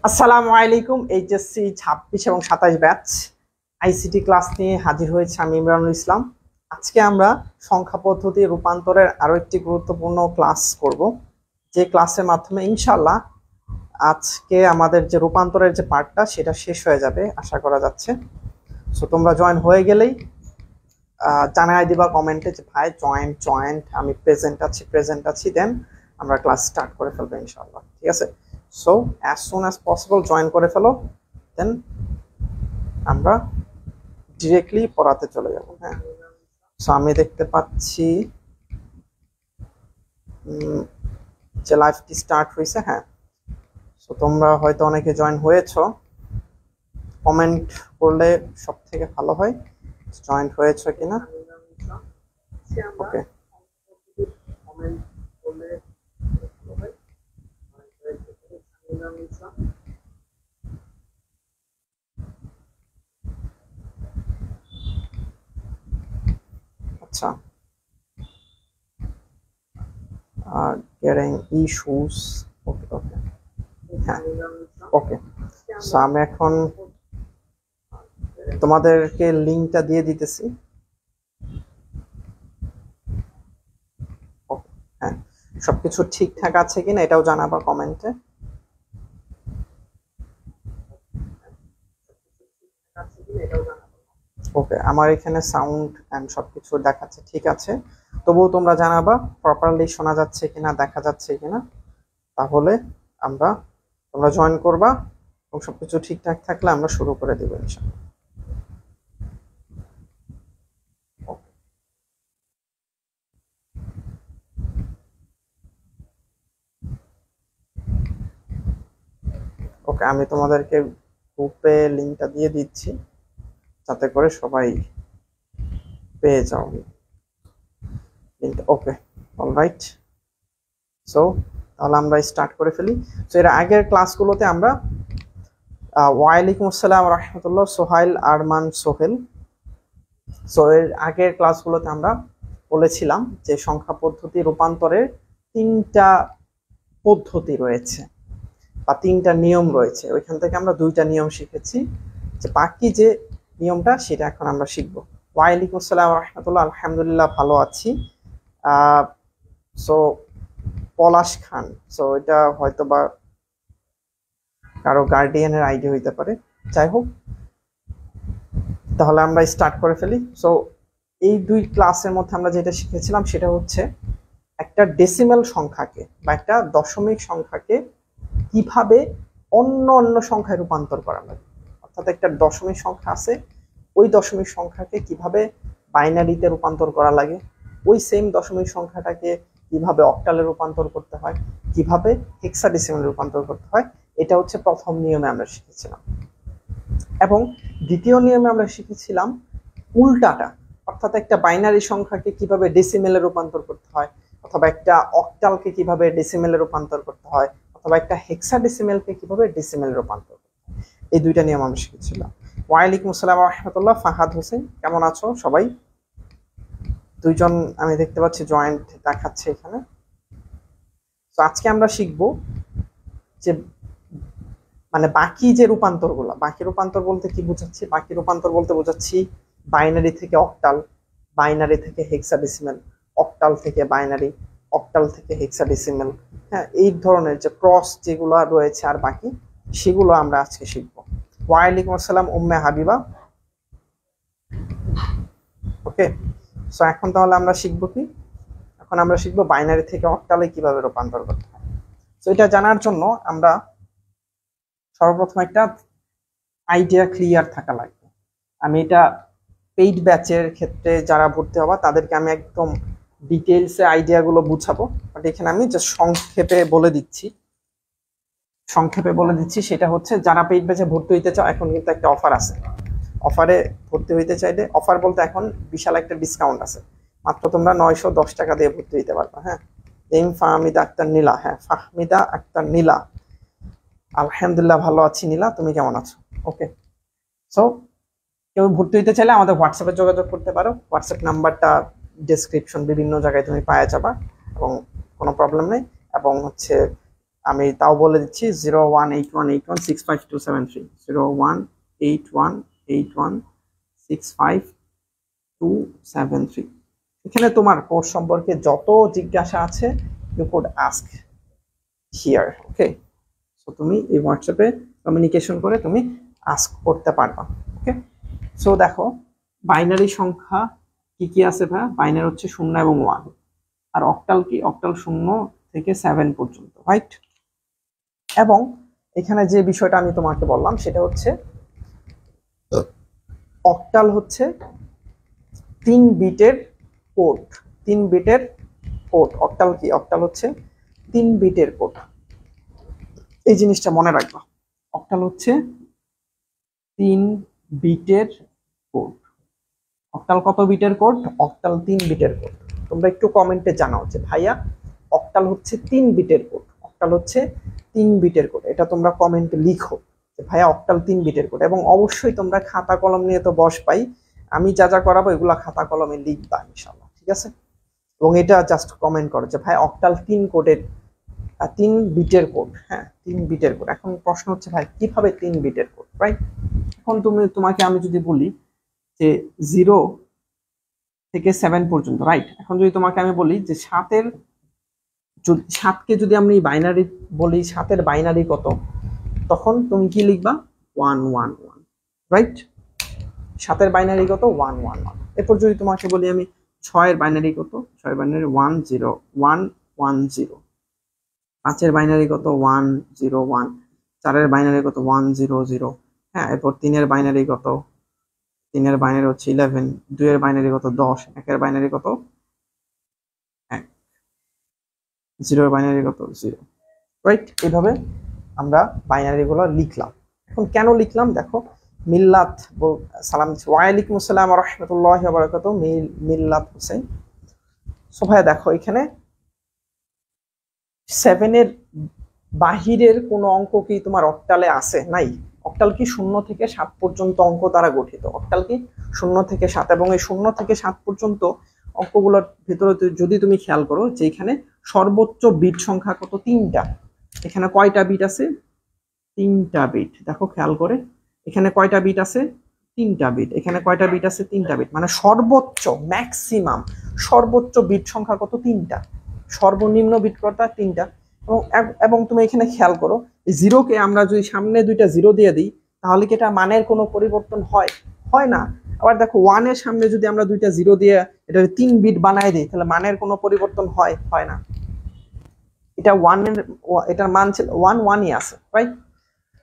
আসসালামু আলাইকুম। এইচএসসি 26 এবং 27 ব্যাচ আইসিটি ক্লাস নিয়ে হাজির হয়েছে আমি ইমরানুল ইসলাম। আজকে আমরা সংখ্যা পদ্ধতি রূপান্তরের আরো একটি গুরুত্বপূর্ণ ক্লাস করব, যে ক্লাসের মাধ্যমে ইনশাআল্লাহ আজকে আমাদের যে রূপান্তরের যে পার্টটা সেটা শেষ হয়ে যাবে আশা করা যাচ্ছে। সো তোমরা জয়েন হয়ে গেলেই জানাই দিবা কমেন্টে যে ভাই জয়েন্ট আমি প্রেজেন্ট আছি, দেন আমরা ক্লাস স্টার্ট করে ফেলবো ইনশাআল্লাহ। ঠিক আছে, so as soon as possible join করে ফেলো, দেন আমরা ডিরেক্টলি পড়াতে চলে যাব। হ্যাঁ, সো আমি দেখতে পাচ্ছি যে লাইভটি স্টার্ট হয়েছে। হ্যাঁ, সো তোমরা হয়তো অনেকে জয়েন হয়েছো, কমেন্ট করলে সব থেকে ভালো হয় জয়েন হয়েছো কিনা। ওকে, আচ্ছা, getting issues. ওকে ওকে, হ্যাঁ ওকে। সো আমি এখন তোমাদেরকে লিঙ্কটা দিয়ে দিতেছি। হ্যাঁ, সবকিছু ঠিকঠাক আছে কিনা এটাও জানাবা কমেন্টে। ওকে, আমার এখানে সাউন্ড এন্ড সবকিছু দেখাচ্ছে ঠিক আছে, তবুও তোমরা জানাবা প্রপারলি শোনা যাচ্ছে কিনা, দেখা যাচ্ছে কিনা, তাহলে তোমরা জয়েন করবা এবং সবকিছু ঠিকঠাক থাকলে আমরা শুরু করে দেবো ইনশাআল্লাহ। ওকে, আমি তোমাদেরকে গ্রুপে লিঙ্কটা দিয়ে দিচ্ছি যাতে করে সবাই পেয়ে যাও লিঙ্কটা। ওকে, অলরাইট, সো তাহলে আমরা স্টার্ট করে ফেলি। সো এর আগের ক্লাসগুলোতে আমরা ওয়ালাইকুম আসসালাম রহমতুল্লাহ, সোহাইল আরমান সোহেল। সো এর আগের ক্লাসগুলোতে আমরা বলেছিলাম যে সংখ্যা পদ্ধতি রূপান্তরের তিনটা পদ্ধতি রয়েছে বা তিনটা নিয়ম রয়েছে, ওইখান থেকে আমরা দুইটা নিয়ম শিখেছি, যে বাকি যে নিয়মটা সেটা এখন আমরা শিখব। ওয়ালাইকুম আসসালাম রহমতুল্লাহ, আলহামদুলিল্লাহ ভালো আছি। সো পলাশ খান, সো এটা হয়তো বা কারো গার্ডিয়ানের আইডি হইতে পারে, যাই হোক, তাহলে আমরা স্টার্ট করে ফেলি। সো এই দুই ক্লাসের মধ্যে আমরা যেটা শিখেছিলাম সেটা হচ্ছে একটা ডেসিমেল সংখ্যাকে বা একটা দশমিক সংখ্যাকে কিভাবে অন্য অন্য সংখ্যায় রূপান্তর করা লাগে, অর্থাৎ একটা দশমিক সংখ্যা আছে, ওই দশমিক সংখ্যাকে কিভাবে বাইনারিতে রূপান্তর করা লাগে, ওই সেম দশমিক সংখ্যাটাকে কিভাবে অক্টালে রূপান্তর করতে হয়, কিভাবে হেক্সাডেসিমালে রূপান্তর করতে হয়, এটা হচ্ছে প্রথম নিয়মে আমরা শিখেছিলাম। এবং দ্বিতীয় নিয়মে আমরা শিখেছিলাম উল্টাটা, অর্থাৎ একটা বাইনারি সংখ্যাকে কিভাবে ডেসিমেলে রূপান্তর করতে হয়, অথবা একটা অক্টালকে কিভাবে ডেসিমেলে রূপান্তর করতে হয়, অথবা একটা হেক্সাডেসিমেলকে কিভাবে ডেসিমেলে রূপান্তর করতে হয়। এই দুইটা নিয়ম আমরা শিখেছিলাম। ওয়ালাইকুম আসসালাম রহমতুল্লাহ, ফাহাদ হোসেন, কেমন আছো সবাই? দুইজন আমি দেখতে পাচ্ছি জয়েন্ট দেখাচ্ছে এখানে। তো আজকে আমরা শিখবো যে মানে বাকি যে রূপান্তরগুলো, বাকি রূপান্তর বলতে কি বোঝাচ্ছি, বাকি রূপান্তর বলতে বোঝাচ্ছি বাইনারি থেকে অক্টাল, বাইনারি থেকে হেক্সাডেসিমেল, অক্টাল থেকে বাইনারি, অক্টাল থেকে হেক্সাডেসিমেল। হ্যাঁ, এই ধরনের যে ক্রস যেগুলো রয়েছে আর বাকি, সেগুলো আমরা আজকে শিখবো। ওয়ালাইকুম আসসালাম উম্মে হাবিবা। ওকে, সো এখন তাহলে আমরা শিখবো কি, এখন আমরা শিখবো বাইনারি থেকে অক্টালে কিভাবে রূপান্তর করতে হয়। তো এটা জানার জন্য আমরা সর্বপ্রথম একটা আইডিয়া ক্লিয়ার থাকা লাগবে। আমি এটা পেইড ব্যাচের ক্ষেত্রে যারা ভর্তি হবা তাদেরকে আমি একদম ডিটেলসে আইডিয়াগুলো বুঝাবো, বাট এখানে আমি জাস্ট সংক্ষেপে বলে দিচ্ছি। সেটা হচ্ছে যারা পেইড ব্যাচে ভর্তি হইতে চাও, এখন কিন্তু একটা অফার আছে। অফারে ভর্তি হইতে চাইলে, অফার বলতে এখন বিশাল একটা ডিসকাউন্ট আছে, মাত্র তোমরা 910 টাকা দিয়ে ভর্তি হইতে পারবে। হ্যাঁ, এম ফাহমিদা আক্তার নীলা, হ্যাঁ ফাহমিদা আক্তার নীলা, আলহামদুলিল্লাহ ভালো আছি নীলা, তুমি কেমন আছো? ওকে, সো কেউ ভর্তি হইতে চাইলে আমাদের হোয়াটসঅ্যাপে যোগাযোগ করতে পারো, হোয়াটসঅ্যাপ নাম্বারটা ডেসক্রিপশন বিভিন্ন জায়গায় তুমি পাওয়া যাবা এবং কোনো প্রবলেম নেই। এবং হচ্ছে আমি তাও বলে দিচ্ছি 01818165273 01818165273। এখানে তোমার কোর্স সম্পর্কে যত জিজ্ঞাসা আছে you could ask here. Okay, so তুমি এই হোয়াটসঅ্যাপে কমিউনিকেশন করে তুমি আস্ক করতে পারবা। ওকে, সো দেখো বাইনারি সংখ্যা কি কি আছে ভাই? বাইনারি হচ্ছে 0 এবং 1, আর অক্টাল কি? অক্টাল 0 থেকে 7 পর্যন্ত, রাইট? এবং এখানে যে বিষয়টা আমি তোমাকে বললাম সেটা হচ্ছে অক্টাল হচ্ছে 3 বিটের কোড। 3 বিটের কোড। অক্টাল কি? অক্টাল হচ্ছে 3 বিটের কোড। এই জিনিসটা মনে রাখবা, অক্টাল হচ্ছে 3 বিটের কোড। অক্টাল কত বিটের কোড? অক্টাল 3 বিটের কোড। তোমরা একটু কমেন্টে জানাও যে ভাইয়া অক্টাল হচ্ছে 3 বিটের কোড, অক্টাল হচ্ছে 3 বিটের কোড। এটা তোমরা কমেন্টে লিখো যে ভাইয়া অক্টাল 3 বিটের কোড। এবং অবশ্যই তোমরা খাতা কলম নিয়ে তো বস পাই, আমি যা যা করাবো এগুলা খাতা কলমে লিখবা ইনশাআল্লাহ, ঠিক আছে? এবং এটা জাস্ট কমেন্ট করো যে ভাই অক্টাল 3 কোডের 3 বিটের কোড। হ্যাঁ, 3 বিটের কোড। এখন প্রশ্ন হচ্ছে ভাই কিভাবে 3 বিটের কোড, রাইট? এখন তোমাকে আমি যদি বলি যে 0 থেকে 7 পর্যন্ত, রাইট? এখন যদি তোমাকে আমি বলি যে 7কে যদি আমি বাইনারি বলি, 7-এর বাইনারি কত, তখন তুমি কি লিখবা? 111, রাইট? 7-এর বাইনারি কত? 111। এরপর যদি তোমাকে বলি আমি 6-এর বাইনারি কত, 6-এর বাইনারি 10110। 5-এর বাইনারি কত? 101। 4-এর বাইনারি কত? 100। হ্যাঁ, এরপর 3-এর বাইনারি কত? 3-এর বাইনারি হচ্ছে 11। 2-এর বাইনারি কত? 10। 1-এর বাইনারি কত? 1। 0-এর বাইনারি কত? 0, রাইট? এইভাবে আমরা বাইনারি গুলো লিখলাম। এখন কেন লিখলাম দেখো, মিল্লাত সালাম, ওয়ালাইকুম আসসালাম ওয়া রাহমাতুল্লাহি ওয়া বারাকাতুহু, মিল্লাত হোসেন। সো ভাই দেখো এখানে 7-এর বাহিরের কোন অঙ্ক কি তোমার অক্টালে আছে? নাই। অক্টাল কি 0 থেকে 7 পর্যন্ত অঙ্ক দ্বারা গঠিত। অক্টাল কি 0 থেকে 7, এবং এই 0 থেকে 7 পর্যন্ত অঙ্কগুলোর ভিতরে যদি তুমি খেয়াল করো যে এখানে সর্বোচ্চ বিট সংখ্যা কত? 3টা। এখানে কয়টা বিট আছে? 3টা বিট। দেখো খেয়াল করে, এখানে কয়টা বিট আছে? 3টা বিট। এখানে কয়টা বিট আছে? 3টা বিট। মানে সর্বোচ্চ, ম্যাক্সিমাম সর্বোচ্চ বিট সংখ্যা কত? 3টা। সর্বনিম্ন বিট কত? 3টা। এবং তুমি এখানে খেয়াল করো, জিরোকে আমরা যদি সামনে 2টা 0 দিয়ে দিই তাহলে কি এটা মানের কোনো পরিবর্তন হয়? হয় না। আবার দেখো 1-এর সামনে যদি আমরা 2টা 0 দিয়ে এটা 3 বিট বানায় দিই তাহলে মানের কোনো পরিবর্তন হয়? হয় না। এটা 1-এর, এটার মান ছিল 1-1ই আছে, রাইট?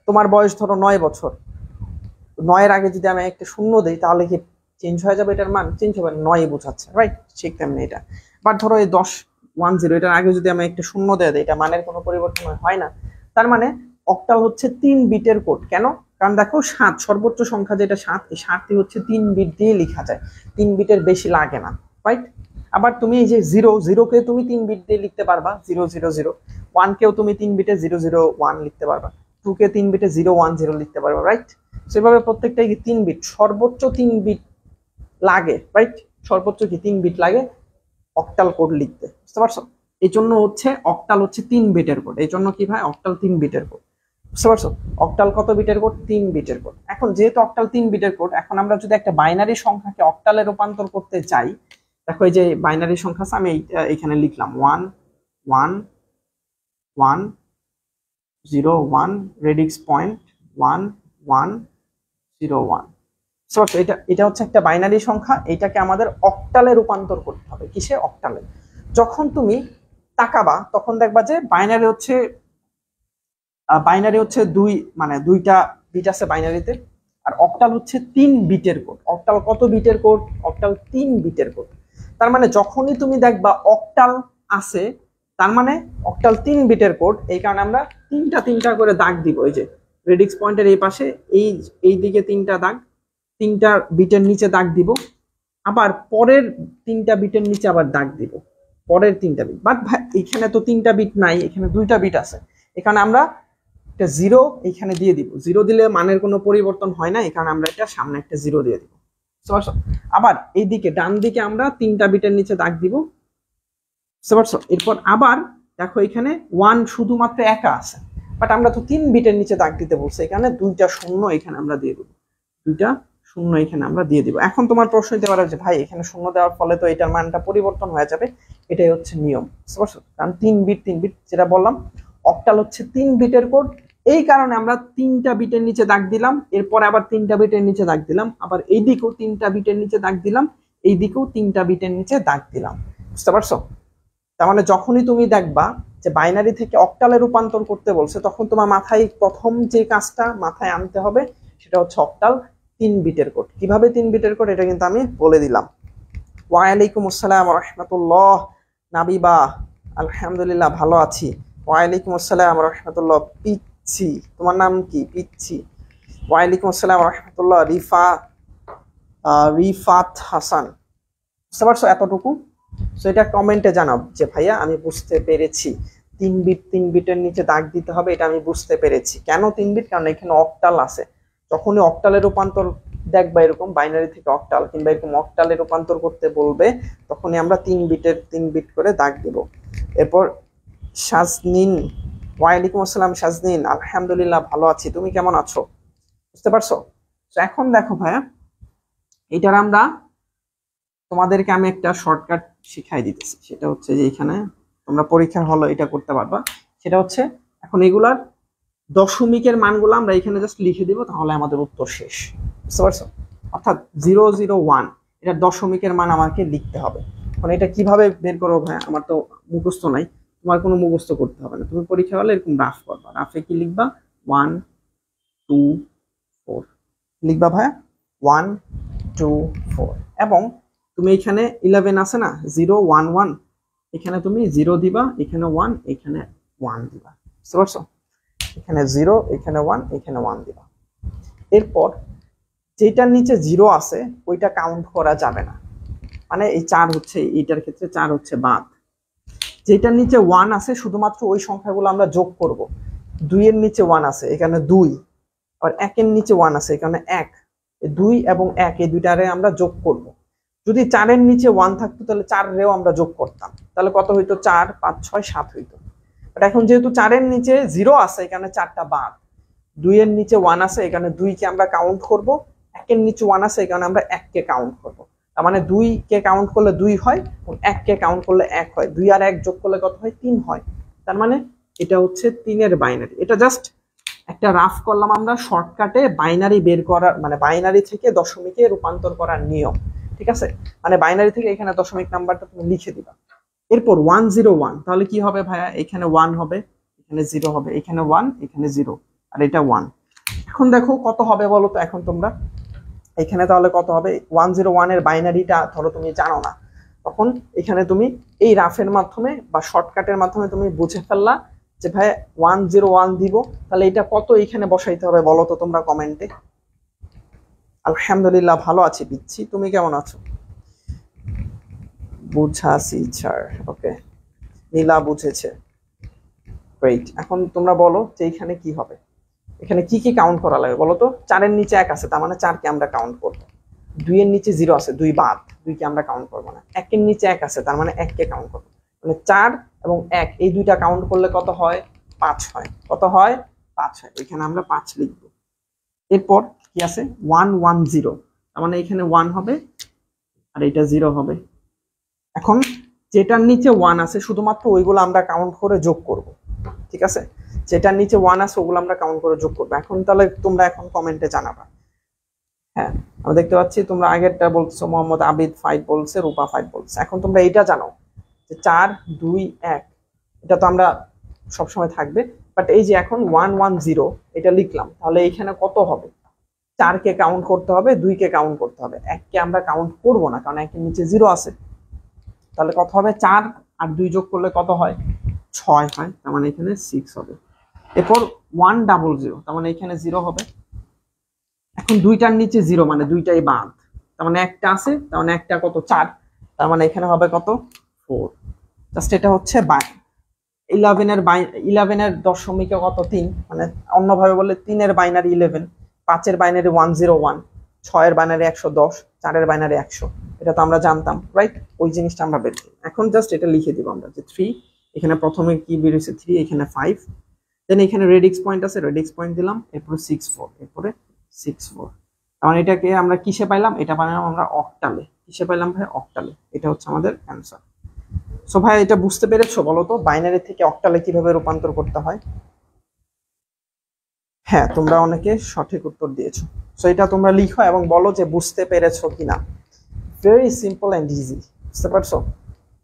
তোমার বয়স ধরো 9 বছর, 9-এর আগে যদি আমি একটা 0 দিই তাহলে কি চেঞ্জ হয়ে যাবে? এটার মান চেঞ্জ হবে না, 9ই বোঝাচ্ছে, রাইট? ঠিক তেমনি এটা। বাট ধরো এই 10 এটার আগে যদি আমি একটা 0 দিয়ে দিই, এটা মানের কোনো পরিবর্তন হয় না। তার মানে অক্টাল হচ্ছে 3 বিটের কোড। কেন? কারণ দেখো 7 সর্বোচ্চ সংখ্যা যেটা 7, এই 7টি হচ্ছে 3 বিট দিয়ে লেখা যায়, 3 বিটের বেশি লাগে না, রাইট? আবার তুমি এই যে 0কে তুমি 3 বিট দিয়ে লিখতে পারবা, 000। 1কেও তুমি 3 বিটে 001 লিখতে পারবা, 2কে 3 বিটে 010 লিখতে পারবা, রাইট? সেভাবে প্রত্যেকটাই 3 বিট, সর্বোচ্চ 3 বিট লাগে, রাইট? সর্বোচ্চ কি 3 বিট লাগে অক্টাল কোড লিখতে, বুঝতে পারছো? এই জন্য হচ্ছে অক্টাল হচ্ছে 3 বিটের কোড। এই জন্য কি ভাই অক্টাল 3 বিটের কোড, বুঝতে পারছো? অক্টাল কত বিটের কোড? 3 বিটের কোড। এখন যেহেতু অক্টাল 3 বিটের কোড, এখন আমরা যদি একটা বাইনারি সংখ্যাকে অক্টালে রূপান্তর করতে চাই, দেখো এই যে বাইনারি সংখ্যা আছে, আমি এখানে লিখলাম 1 1 1 0 1 রেডিক্স পয়েন্ট 1 1 0 1। এটা হচ্ছে একটা বাইনারি সংখ্যা, এটাকে আমাদের অক্টালে রূপান্তর করতে হবে। কিসে? অক্টালে। যখন তুমি তাকাবা তখন দেখবা যে বাইনারি হচ্ছে 2, মানে 2টা বিট আছে বাইনারিতে, আর অক্টাল হচ্ছে 3 বিটের কোড। অক্টাল কত বিটের কোড? অক্টাল 3 বিটের কোড। তার মানে যখনই তুমি দেখবা অক্টাল আছে, তার মানে অক্টাল 3 বিটের কোড। এই কারণে আমরা 3টা করে দাগ দিব। এই যে রেডিক্স পয়েন্টের এই পাশে এই দিকে 3টা দাগ, 3টা বিটের নিচে দাগ দিব, আবার পরের 3টা বিটের নিচে আবার দাগ দিব, পরের 3টা বিট। বাট এখানে তো 3টা বিট নাই, এখানে 2টা বিট আছে। এখানে আমরা একটা 0 এখানে দিয়ে দিব। 0 দিলে মানের কোনো পরিবর্তন হয় না, এখানে আমরা এটা সামনে একটা 0 দিয়ে দিব। আবার এইদিকে ডান দিকে আমরা 3টা বিটের নিচে দাগ দিব, বুঝতে পারছো? এরপর আবার দেখো এখানে 1 শুধুমাত্র একা আছে, বাট আমরা তো 3 বিটের নিচে দাগ দিতে বলছি, এখানে 2টা শূন্য এখানে আমরা দিয়ে দেবো, 2টা শূন্য এখানে আমরা দিয়ে দিব। এখন তোমার প্রশ্ন হতে পারে যে ভাই এখানে শূন্য দেওয়ার ফলে তো এটার মানটা পরিবর্তন হয়ে যাবে, এটাই হচ্ছে নিয়ম, বুঝতে পারছো? কারণ 3 বিট যেটা বললাম, অক্টাল হচ্ছে 3 বিটের কোড, এই কারণে আমরা 3টা বিটের নিচে দাগ দিলাম, এরপর আবার 3টা বিটের নিচে দাগ দিলাম, আবার এই দিকেও 3টা বিটের নিচে দাগ দিলাম, এই দিকেও 3টা বিটের নিচে দাগ দিলাম, বুঝতে পারছো? তার মানে যখনই তুমি দেখবা যে বাইনারি থেকে অক্টালে রূপান্তর করতে বলছে, তখন তোমার মাথায় প্রথম যে কাজটা মাথায় আনতে হবে সেটা হচ্ছে অক্টাল 3 বিটের কোড। কিভাবে 3 বিটের কোড এটা কিন্তু আমি বলে দিলাম। ওয়ালাইকুম আসসালাম ওয়া রাহমাতুল্লাহ নাবিবা, আলহামদুলিল্লাহ ভালো আছি। ওয়ালাইকুম আসসালাম ওয়া রাহমাতুল্লাহ পিচ্ছি, তোমার নাম কি? পিচ্ছি। ওয়ালাইকুম আসসালাম ওয়া রাহমাতুল্লাহ রিফাত হাসান, বুঝতে পারছো এতটুকু? সো এটা কমেন্টে জানাও যে ভাইয়া আমি বুঝতে পেরেছি, 3 বিটের নিচে দাগ দিতে হবে, এটা আমি বুঝতে পেরেছি। কেন 3 বিট? কারণ এখানে অক্টাল আছে, যখনই অক্টালের রূপান্তর দেখবা এরকম বাইনারি থেকে অক্টাল কিংবা এরকম অক্টালে রূপান্তর করতে বলবে, তখনই আমরা 3 বিট করে দাগ দিব। এরপর শাজনিন, ওয়ালাইকুম আসসালাম শাজনিন, আলহামদুলিল্লাহ ভালো আছি, তুমি কেমন আছো? বুঝতে পারছো? তো এখন দেখো ভাইয়া, এটার আমরা তোমাদেরকে আমি একটা শর্টকাট শিখাই দিতেছি, সেটা হচ্ছে যে এখানে তোমরা পরীক্ষার হলে এটা করতে পারবা। সেটা হচ্ছে এখন এগুলার দশমিকের মানগুলো আমরা এখানে জাস্ট লিখে দিব, তাহলে আমাদের উত্তর শেষ, বুঝতে পারছো? অর্থাৎ 001 এটার দশমিকের মান আমাকে লিখতে হবে। এখন এটা কিভাবে বের করবো ভাই? আমার তো মুখস্থ নাই, তোমার কোনো মুখস্থ করতে হবে না, তুমি পরীক্ষা হলে এরকম রাফ করবা, রাফে কি লিখবা? 1 2 4 লিখবা ভাইয়া, 1 2 4, এবং তুমি এখানে 11 আছে না, 0 1 1, এখানে তুমি 0 দিবা, এখানে 1, এখানে 1 দিবা, বুঝতে পারছো? এখানে 0, এখানে 1, এখানে 1 দিবা। এরপর যেটার নিচে 0 আছে ওইটা কাউন্ট করা যাবে না, মানে এই 4 হচ্ছে, এইটার ক্ষেত্রে 4 হচ্ছে বাদ। যেটার নিচে 1 আছে শুধুমাত্র ওই সংখ্যাগুলো আমরা যোগ করব। 2 এর নিচে 1 আছে, এখানে 2, আর 1 এর নিচে 1 আছে, এখানে 1, 2 এবং 1 এই দুইটারে আমরা যোগ করব। যদি 4 এর নিচে 1 থাকতো তাহলে 4 রেও আমরা যোগ করতাম, তাহলে কত হইতো? 4 5 6 7 হইতো। বাট এখন যেহেতু 4 এর নিচে 0 আছে, এখানে 4টা বাদ। 2 এর নিচে 1 আছে, এখানে 2 কে আমরা কাউন্ট করব। 1 এর নিচে 1 আছে, এখানে আমরা 1 কে কাউন্ট করব। তার মানে 2 কে কাউন্ট করলে 2 হয়, এবং 1 কে কাউন্ট করলে 1 হয়। 2 আর 1 যোগ করলে কত হয়? 3 হয়। তার মানে এটা হচ্ছে 3 এর বাইনারি। এটা জাস্ট একটা রাফ করলাম আমরা শর্টকাটে বাইনারি বের করার, মানে বাইনারি থেকে দশমিকে রূপান্তর করার নিয়ম, ঠিক আছে? মানে বাইনারি থেকে এখানে দশমিক নাম্বারটা তুমি লিখে দিবা। এরপর 101, তাহলে কি হবে ভাইয়া? এখানে 1 হবে, এখানে 0 হবে, এখানে 1, এখানে 0, আর এটা 1। এখন দেখো কত হবে বলো তো এখন তোমরা এখানে, তাহলে কত হবে? 101 এর বাইনারিটা ধরো তুমি জানো না, তখন এখানে তুমি এই রাফের মাধ্যমে বা শর্টকাটের মাধ্যমে তুমি বুঝে ফেললা যে ভাই 101 দিব, তাহলে এটা কত এখানে বসাইতে হবে বলো তো তোমরা কমেন্টে। আলহামদুলিল্লাহ ভালো আছি পিচ্ছি, তুমি কেমন আছো? বুঝাছি স্যার, ওকে, নীলা বুঝেছে, গ্রেট। এখন তোমরা বলো যে এখানে কি হবে, এখানে কি কি কাউন্ট করা লাগবে বলো তো? 4 এর নিচে 1 আছে, তার মানে 4 কে আমরা কাউন্ট করব। 2 এর নিচে 0 আছে, 2 বাদ, 2 কে আমরা কাউন্ট করব না। 1 এর নিচে 1 আছে, তার মানে 1 কে কাউন্ট করব। মানে 4 এবং 1 এই দুইটা কাউন্ট করলে কত হয়? 5 হয়। কত হয়? 5 হয়। এখানে আমরা 5 লিখব। এরপর কি আছে? 110, তার মানে এখানে 1 হবে আর এটা 0 হবে। এখন যেটার নিচে 1 আছে শুধুমাত্র ওইগুলো আমরা কাউন্ট করে যোগ করব, ঠিক আছে? যেটার নিচে 1 আছে ওগুলো আমরা কাউন্ট করে যোগ করবো। এখন তাহলে তোমরা এখন কমেন্টে জানাবা। হ্যাঁ, আমরা দেখতে পাচ্ছি তোমরা আগেরটা বলছো, মোহাম্মদ আবিদ 5 বলছে, রূপা 5 বলছে। এখন তোমরা এইটা জানো যে 4 2 1, এটা তো আমরা সবসময় থাকবে, বাট এই যে এখন 110 এটা লিখলাম, তাহলে এইখানে কত হবে? 4 কে কাউন্ট করতে হবে, 2 কে কাউন্ট করতে হবে, 1 কে আমরা কাউন্ট করব না কারণ 1 এর নিচে 0 আছে। তাহলে কত হবে? 4 আর 2 যোগ করলে কত হয়? 6 হয়, তার মানে এখানে 6 হবে। এরপর 100, তার মানে এখানে 0 হবে। এখন দুইটার নিচে 0 মানে দুইটাই বাদ, তার মানে একটা আছে, তার মানে একটা কত? 4, তার মানে এখানে হবে কত? 4। জাস্ট এটা হচ্ছে 11 এর দশমিকে কত? 3, মানে অন্যভাবে বললে 3 এর বাইনারি 11, 5 এর বাইনারি 101, 6 এর বাইনারি 110, 4 এর বাইনারি 100। এটা তো আমরা জানতাম, রাইট? ওই জিনিসটা আমরা বের করি। এখন জাস্ট এটা লিখে দিব আমরা যে 3 এখানে প্রথমে কি বেরিয়েছে 3, এখানে 5, দেন এখানে রেডিক্স পয়েন্ট আছে, রেডিক্স পয়েন্ট দিলাম, এরপরে 6 4, এরপরে 6 4। তাহলে এটাকে আমরা কিসে পাইলাম? এটা পাইলাম আমরা অক্টালে। কিসে পাইলাম ভাই? অক্টালে। এটা হচ্ছে আমাদের অ্যান্সার। সো ভাই এটা বুঝতে পেরেছো বলো তো বাইনারি থেকে অক্টালে কিভাবে রূপান্তর করতে হয়? হ্যাঁ, তোমরা অনেকে সঠিক উত্তর দিয়েছো। সো এটা তোমরা লিখো এবং বলো যে বুঝতে পেরেছো কিনা। ভেরি সিম্পল অ্যান্ড ইজি, বুঝতে পারছো?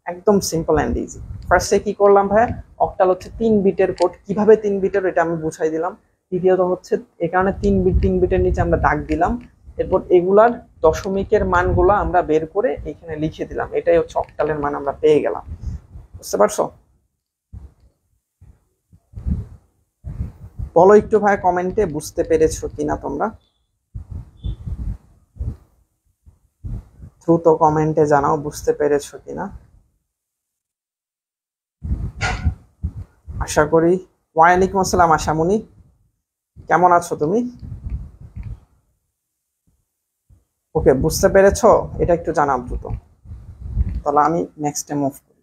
একদম সিম্পল অ্যান্ড ইজি। ফার্স্টে কি করলাম ভাইয়া? অক্টাল হচ্ছে 3 বিটের কোড। কিভাবে 3 বিটের এটা আমি বুঝাই দিলাম। দ্বিতীয়ত হচ্ছে এই কারণে 3 বিটের নিচে আমরা দাগ দিলাম, এরপর এগুলার দশমিকের মানগুলো আমরা বের করে এখানে লিখে দিলাম। এটাই হচ্ছে অক্টালের মান আমরা পেয়ে গেলাম। বুঝতে পারছো? বলো একটু ভাই কমেন্টে বুঝতে পেরেছো কিনা তোমরা। দ্রুত কমেন্টে জানাও বুঝতে পেরেছো কিনা। আশা করি। ওয়ালাইকুম আসসালাম আশামণি, কেমন আছো তুমি? ওকে, বুঝতে পেরেছো? এটা একটু জানাও দ্রুত, তাহলে আমি নেক্সটে মুভ করি।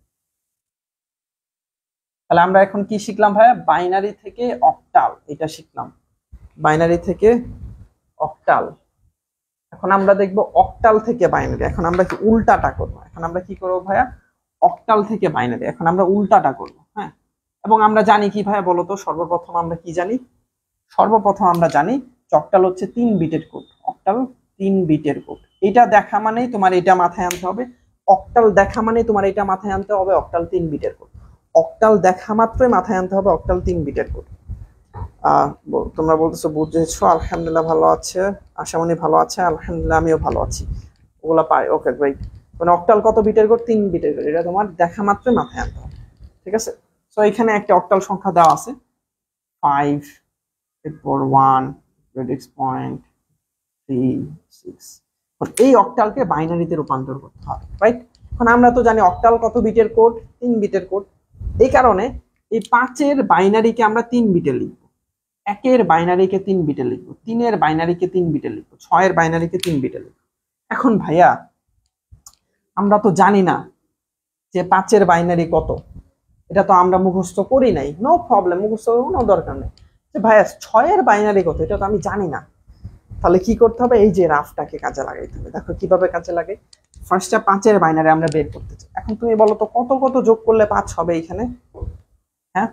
তাহলে আমরা এখন কি শিখলাম ভাইয়া? বাইনারি থেকে অক্টাল, এটা শিখলাম। বাইনারি থেকে অক্টাল। এখন আমরা দেখব অক্টাল থেকে বাইনারি। এখন আমরা কি উল্টাটা করবো। এখন আমরা কি করবো ভাইয়া? অক্টাল থেকে বাইনারি এখন আমরা উল্টাটা করবো। হ্যাঁ, এবং আমরা জানি কি ভাইয়া বলো তো? সর্বপ্রথম আমরা কি জানি? সর্বপ্রথম আমরা জানি অক্টাল হচ্ছে 3 বিটের কোড। অক্টাল 3 বিটের কোড। এটা দেখা মানেই তোমার এটা মাথায় আনতে হবে। অক্টাল দেখা মানে তোমার এটা মাথায় আনতে হবে অক্টাল 3 বিটের কোড। অক্টাল দেখা মাত্রই মাথায় আনতে হবে অক্টাল 3 বিটের কোড। তোমরা বলতেছো বুঝেছো, আলহামদুলিল্লাহ ভালো আছে। আশামণি ভালো আছে, আলহামদুলিল্লাহ আমিও ভালো আছি। ওগুলা পাই, ওকে গ্রেট। মানে অক্টাল কত বিটের কোড? 3 বিটের কোড। এটা তোমার দেখা মাত্রই মাথায় আনতে হবে, ঠিক আছে? সো এখানে একটা অক্টাল সংখ্যা দেওয়া আছে 5, এরপর 1, রেডিক্স পয়েন্ট 3, 6। এই অক্টালকে বাইনারিতে রূপান্তর করতে হবে, রাইট? এখন আমরা তো জানি অক্টাল কত বিটের কোড? 3 বিটের কোড। এই কারণে এই 5-এর বাইনারিকে আমরা 3 বিটে লিখব, 1-এর বাইনারিকে 3 বিটে লিখব, 3-এর বাইনারিকে 3 বিটে লিখব, 6-এর বাইনারিকে 3 বিটে লিখব। এখন ভাইয়া আমরা তো জানি না যে 5-এর বাইনারি কত। এটা তো আমরা মুখস্থ করি নাই। নো প্রবলেম, মুখস্থ কোনো দরকার নেই। যে ভাইয়া 6-এর বাইনারি কত এটা তো আমি জানি না। তাহলে কি করতে হবে? এই যে রাফটাকে কাজে লাগাইতে হবে। দেখো কিভাবে কাজে লাগে। ফার্স্টে 5-এর বাইনারি আমরা বের করতে চাই। এখন তুমি বলো তো কত কত যোগ করলে 5 হবে এখানে? হ্যাঁ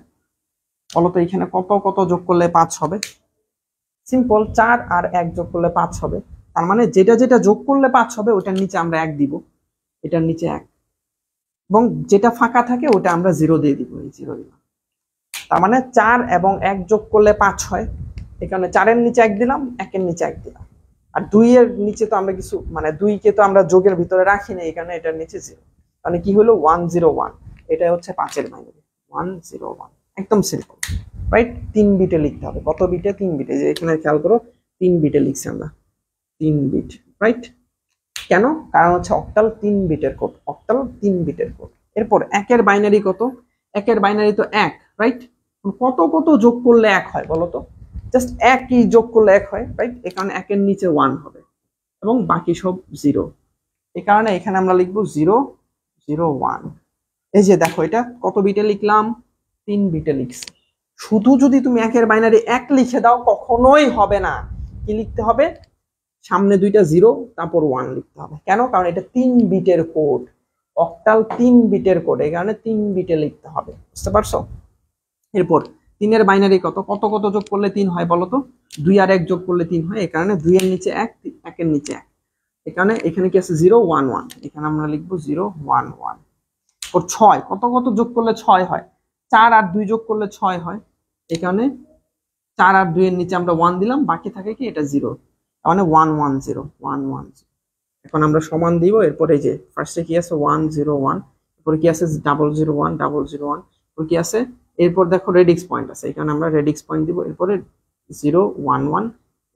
বলো তো এখানে কত কত যোগ করলে 5 হবে? সিম্পল, 4 আর 1 যোগ করলে 5 হবে। তার মানে যেটা যেটা যোগ করলে 5 হবে ওটার নিচে আমরা 1 দিব, এটার নিচে 1, এবং যেটা ফাঁকা থাকে ওটা আমরা 0 দিয়ে দিব। এই 0 দিলাম। তার মানে 4 এবং 1 যোগ করলে 5 হয়। এখানে 4-এর নিচে 1 দিলাম, 1-এর নিচে 1 দিলাম। আর 2-এর নিচে তো আমরা কিছু মানে 2-কে তো আমরা যোগের ভিতরে রাখি না, এখানে এটার নিচে 0। মানে কি হলো? 101। এটা হচ্ছে 5-এর বাইনারি 101। একদম সিম্পল, রাইট? 3 বিটে লিখতে হবে। কত বিটে? 3 বিটে। যে এখানে খেয়াল করো 3 বিটে লিখছি আমরা, 3 বিট, রাইট? কেন? কারণ হচ্ছে অক্টাল 3 বিটের কোড। অক্টাল 3 বিটের কোড। এরপর 1-এর বাইনারি কত? 1-এর বাইনারি তো 1, রাইট? কত কত যোগ করলে 1 হয় বলো তো? জাস্ট 1ই যোগ করলে 1 হয়, রাইট? এই কারণে 1-এর নিচে 1 হবে এবং বাকি সব 0। এই কারণে এখানে আমরা লিখবো 0 0 1। এই যে দেখো এটা কত বিটে লিখলাম? 3 বিটে লিখছি। শুধু যদি তুমি 1-এর বাইনারি 1 লিখে দাও কখনোই হবে না। কি লিখতে হবে? সামনে 2টা 0, তারপর 1 লিখতে হবে। কেন? কারণ এটা 3 বিটের কোড। অক্টাল 3 বিটের কোড, এই কারণে 3 বিটে লিখতে হবে। বুঝতে পারছো? এরপর 3-এর বাইনারি কত? কত কত যোগ করলে 3 হয় বলো তো? 2 আর 1 যোগ করলে 3 হয়। এই কারণে 2-এর নিচে 1, 1-এর নিচে 1। এই কারণে এখানে কি আছে? 0 1 1। এখানে আমরা লিখবো 0 1 1। ওর 6 কত কত যোগ করলে 6 হয়? 4 আর 2 যোগ করলে 6 হয়। এই কারণে 4 আর 2 এর নিচে আমরা 1 দিলাম, বাকি থাকে কি? এটা 0। তার মানে 1 1 0 1 1 0। এখন আমরা সমান দিব। এরপরে এই যে ফার্স্টে কি আছে? 1 0 1। এরপরে কি আছে? 0 0 1 0 0 1। এরপর কি আছে? এরপর দেখো রেডিক্স পয়েন্ট আছে, এখানে আমরা রেডিক্স পয়েন্ট দিব। এরপরে 0 1 1,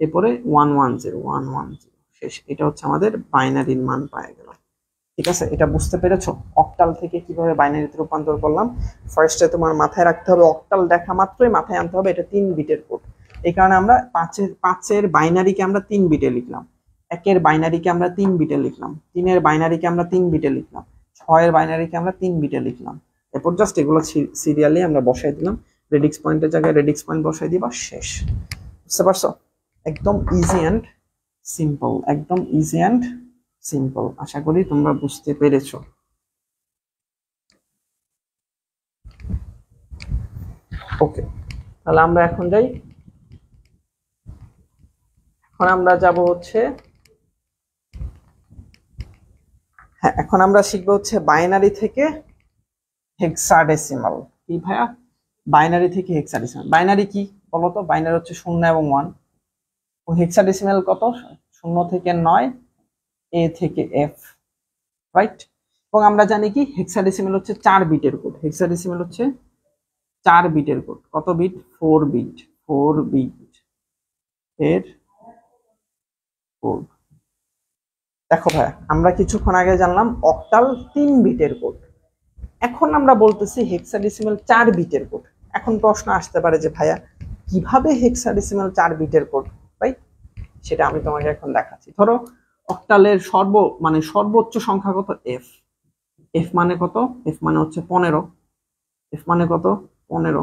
এরপরে 1 1 0 1 1 0। শেষ। এটা হচ্ছে আমাদের বাইনারির মান পাওয়া গেল। ঠিক আছে? এটা বুঝতে পেরেছো অক্টাল থেকে কিভাবে বাইনারিতে রূপান্তর করলাম? ফার্স্টে তোমার মাথায় রাখতে হবে অক্টাল দেখা মাত্রই মাথায় আনতে হবে এটা 3 বিটের কোড। এই কারণে আমরা 5-এর বাইনারিকে আমরা 3 বিটে লিখলাম, 1-এর বাইনারিকে আমরা 3 বিটে লিখলাম, 3-এর বাইনারিকে আমরা 3 বিটে লিখলাম, 6-এর বাইনারিকে আমরা 3 বিটে লিখলাম। এরপর জাস্ট এগুলো সিরিয়ালি আমরা বসাই দিলাম, রেডিক্স পয়েন্টের জায়গায় রেডিক্স পয়েন্ট বসাই দিবা, শেষ। বুঝতে পারছো? একদম ইজি অ্যান্ড সিম্পল, একদম ইজি অ্যান্ড সিম্পল। আশা করি তোমরা বুঝতে পেরেছো। ওকে, তাহলে আমরা এখন যাই। এখন আমরা যাব হচ্ছে, হ্যাঁ এখন আমরা শিখবো হচ্ছে বাইনারি থেকে হেক্সাডেসিমাল। কি ভাইয়া? বাইনারি থেকে হেক্সাডেসিমাল। বাইনারি কি বলতো? বাইনারি হচ্ছে 0 এবং 1। ও হেক্সাডেসিমাল কত? 0 থেকে 9, এ থেকে এফ, রাইট? এবং আমরা জানি কি হেক্সাডেসিমাল হচ্ছে 4 বিটের কোড। হেক্সাডেসিমাল হচ্ছে 4 বিটের কোড। কত বিট? 4 বিট। 4 বিট এর কোড। দেখো ভাই, আমরা কিছুক্ষণ আগে জানলাম অক্টাল 3 বিটের কোড, এখন আমরা বলতেছি হেক্সাডেসিমাল 4 বিটের কোড। এখন প্রশ্ন আসতে পারে যে ভাইয়া কিভাবে হেক্সাডেসিমাল 4 বিটের কোড, রাইট? সেটা আমি তোমাকে এখন দেখাচ্ছি। ধরো অক্টালের সর্বোচ্চ সংখ্যা কত? এফ। এফ মানে কত? এফ মানে হচ্ছে 15। এফ মানে কত? 15।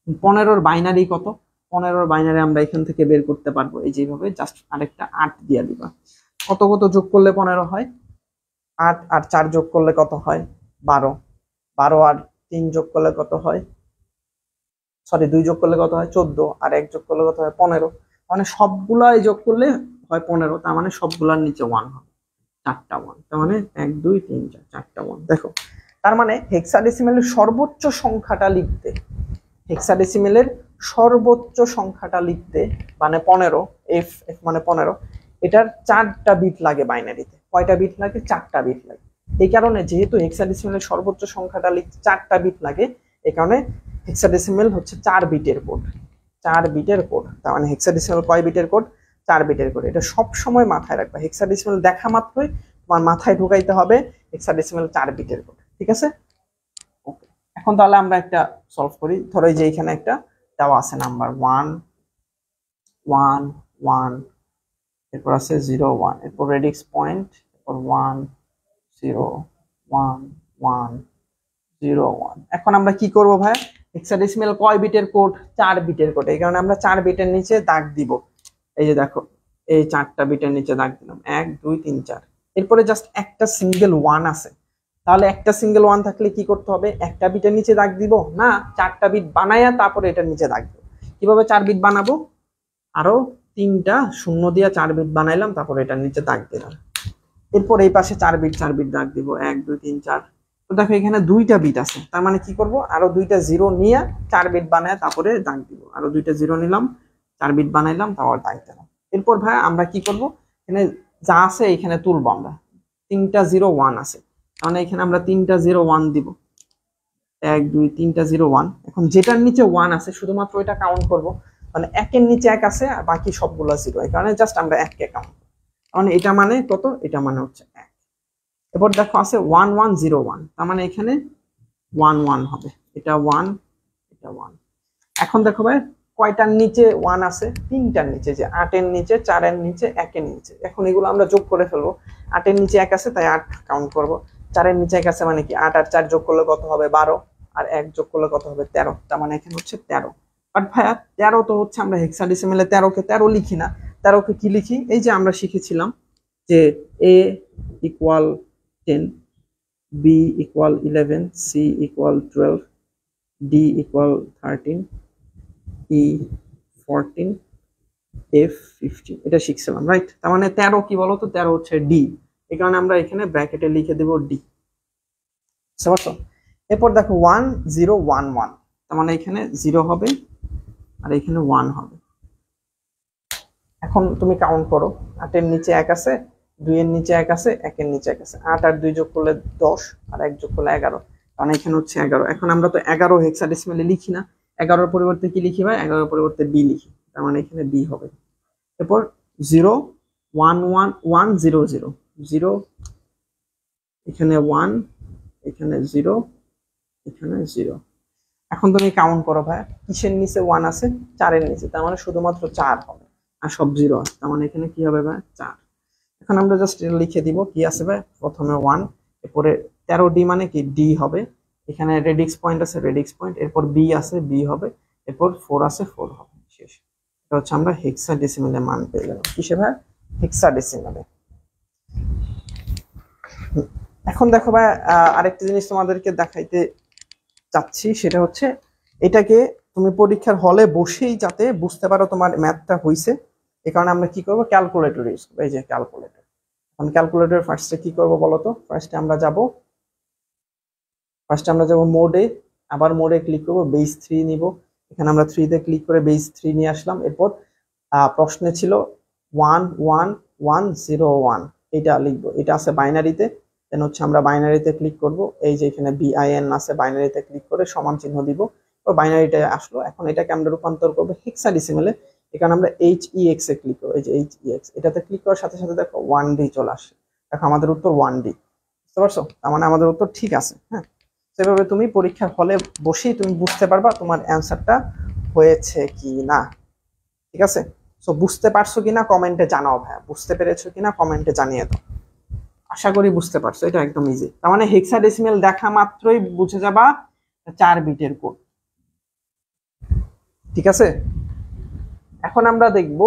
15-র বাইনারি কত? 15-র বাইনারি আমরা এখান থেকে বের করতে পারবো এই যেভাবে, জাস্ট আরেকটা 8 দিয়ে দিবা। কত কত যোগ করলে 15 হয়? 8 আর 4 যোগ করলে কত হয়? 12। 12 আর 3 যোগ করলে কত হয়? সরি, 2 যোগ করলে কত হয়? 14। আর 1 যোগ করলে কত হয়? 15। মানে সবগুলাই যোগ করলে হয় 15, তার মানে সবগুলার নিচে 1 হবে, 4টা 1। তার মানে 1 2 3 4, 4টা 1। দেখো, তার মানে হেক্সাডেসিমালের সর্বোচ্চ সংখ্যাটা লিখতে, হেক্সাডেসিমালের সর্বোচ্চ সংখ্যাটা লিখতে মানে 15, এফ এফ মানে 15, এটার 4টা বিট লাগে বাইনারিতে। কয়টা বিট লাগে? 4টা বিট লাগে। এই কারণে যেহেতু হেক্সাডেসিমালের সর্বোচ্চ সংখ্যাটা লিখতে 4টা বিট লাগে, এই কারণে হেক্সাডেসিমাল হচ্ছে 4 বিটের কোড। 4 বিটের কোড, তার মানে হেক্সাডেসিমাল কয় বিটের কোড? 4 বিটের কোড। এটা সব সময় মাথায় রাখবা। হেক্সাডেসিমাল দেখা মাত্রই তোমার মাথায় ঢুকাইতে হবে হেক্সাডেসিমাল 4 বিটের কোড, ঠিক আছে? ওকে, এখন তাহলে আমরা একটা সলভ করি। ধরো এই যে এখানে একটা দেওয়া আছে নাম্বার 1 1 1, এরপর আছে 0 1, এরপর রেডিক্স পয়েন্ট, এরপর 1 0 1 1 0 1। এখন আমরা কি করব ভাই? হেক্সাডেসিমাল কয় বিটের কোড? 4 বিটের কোড। এই কারণে আমরা 4 বিটের নিচে দাগ দিব। এই যে দেখো, এই 4টা বিটের নিচে দাগ দিলাম, 1 2 3 4। এরপরে জাস্ট একটা সিঙ্গেল 1 আছে, তাহলে একটা সিঙ্গেল 1 থাকলে কি করতে হবে? একটা বিটের নিচে দাগ দিব না, 4টা বিট বানায়া তারপরে এটার নিচে দাগ দিব। কিভাবে 4 বিট বানাবো? আরো 3টা শূন্য দিয়ে 4 বিট বানাইলাম, তারপরে এটার নিচে দাগ দিলাম। এরপর এই পাশে 4 বিট দাগ দিব, 1 2 3 4। তো দেখো এখানে 2টা বিট আছে, তার মানে কি করব? আরো 2টা জিরো নিয়ে 4 বিট বানায় তারপরে দাগ দিব। আরো 2টা জিরো নিলাম, 4 বিট বানাইলাম, তারপর দাগ দিলাম। এরপর ভাই আমরা কি করব? এখানে যা আছে এখানে তুলবো আমরা। 3টা 0 1 আছে, মানে এখানে আমরা 3টা 0 1 দিব, 1 2 3টা 0 1। এখন যেটার নিচে 1 আছে শুধুমাত্র এটা কাউন্ট করব, মানে 1-এর নিচে 1 আছে আর বাকি সবগুলো 0। এই কারণে জাস্ট আমরা 1কে কাউন্ট, মানে এটা মানে কত? এটা মানে হচ্ছে 1। এরপর দেখো আছে 1 1 0 1, তার মানে এখানে 1 1 হবে, এটা 1 এটা 1। এখন দেখো ভাই কয়টার নিচে 1 আছে? 3টার নিচে, যে 8-এর নিচে, 4-এর নিচে, 1-এর নিচে। এখন এগুলো আমরা যোগ করে ফেলবো। 8-এর নিচে 1 আছে তাই 8 কাউন্ট করব, 4-এর নিচে 1 আছে মানে কি 8 আর 4 যোগ করলে কত হবে? 12, আর 1 যোগ করলে কত হবে? 13। তার মানে এখানে হচ্ছে 13। বাট ভাইয়া 13 তো হচ্ছে আমরা হেক্সাডেসিমালে 13কে 13 লিখি না, 13কে কি লিখি? এই যে আমরা শিখেছিলাম যে a equal 10, b equal 11, c equal 12, d equal 13, e 14, f 15। এটা শিখছিলাম, রাইট? তার মানে 13 কি বলতো? 13 হচ্ছে d। এই কারণে আমরা এখানে ব্র্যাকেটে লিখে দেব d। বুঝতে পারছো? এরপর দেখো 1 0 1 1, তার মানে এখানে 0 হবে আর এখানে 1 হবে। এখন তুমি কাউন্ট করো, 8-এর নিচে 1 আছে, 2-এর নিচে 1 আছে, 1-এর নিচে 1 আছে। 8 আর 2 যোগ করলে 10, আর 1 যোগ করলে 11, কারণ এখানে হচ্ছে 11। এখন আমরা তো 11 হেক্সাডেসিমালে লিখি না, 11-এর পরিবর্তে কি লিখি ভাই? 11-এর পরিবর্তে b লিখি, তার মানে এখানে b হবে। এরপর 0 1 1 1 0 0 0, এখানে 1, এখানে 0, এখানে 0। এখন তুমি কাউন্ট করো ভাই, কিসের নিচে 1 আছে? 4-এর নিচে, তার মানে শুধুমাত্র 4 হবে, আর সব 0 আছে, তার মানে এখানে কি হবে ভাই? 4। এখন আমরা জাস্ট লিখে দিব কি আছে ভাই? প্রথমে 1, এরপরে 13d মানে কি d হবে, এখানে রেডিক্স পয়েন্ট আছে, রেডিক্স পয়েন্ট, এরপর বি আছে, বি হবে, এরপর 4 আছে, 4 হবে, শেষ। এটা হচ্ছে আমরা হেক্সাডেসিমেলে মান পেয়ে গেলাম। কিসে ভাই? হেক্সাডেসিমেলে। এখন দেখো ভাই, আরেকটা জিনিস তোমাদেরকে দেখাইতে চাচ্ছি, সেটা হচ্ছে এটাকে তুমি পরীক্ষার হলে বসেই যাতে বুঝতে পারো তোমার ম্যাথটা হইছে, এই কারণে আমরা কি করব, ক্যালকুলেটর ইউজ করবো। এই যে ক্যালকুলেটর। এখন ক্যালকুলেটর ফার্স্টে কি করব বলো তো? ফার্স্টে আমরা যাব মোডে, আবার মোডে ক্লিক করব, বেস 3 নিব। এখানে আমরা 3 তে ক্লিক করে বেস 3 নিয়ে আসলাম। এরপর প্রশ্নে ছিল 11101, এটা লিখবো, এটা আছে বাইনারিতে। দেন হচ্ছে আমরা বাইনারিতে ক্লিক করব, এই যে এখানে বিআইএন আছে, বাইনারিতে ক্লিক করে সমান চিহ্ন দিব, তো বাইনারিটা আসলো। এখন এটাকে আমরা রূপান্তর করব হেক্সাডেসিমেলে। এখানে আমরা HEX এ ক্লিক করব, এই যে HEX, এটাতে ক্লিক করার সাথে সাথে দেখো 1D চলে আসে। দেখো আমাদের উত্তর 1D, বুঝতে পারছো? তার মানে আমাদের উত্তর ঠিক আছে। হ্যাঁ, সেভাবে তুমি পরীক্ষার হলে বসেই তুমি বুঝতে পারবা তোমার অ্যান্সারটা হয়েছে কি না। ঠিক আছে? সো বুঝতে পারছো কিনা কমেন্টে জানাও ভাই, বুঝতে পেরেছো কিনা কমেন্টে জানিয়ে দাও। আশা করি বুঝতে পারছো, এটা একদম ইজি। তার মানে হেক্সাডেসিমেল দেখা মাত্রই বুঝে যাবা 4 বিটের কোড। ঠিক আছে, এখন আমরা দেখব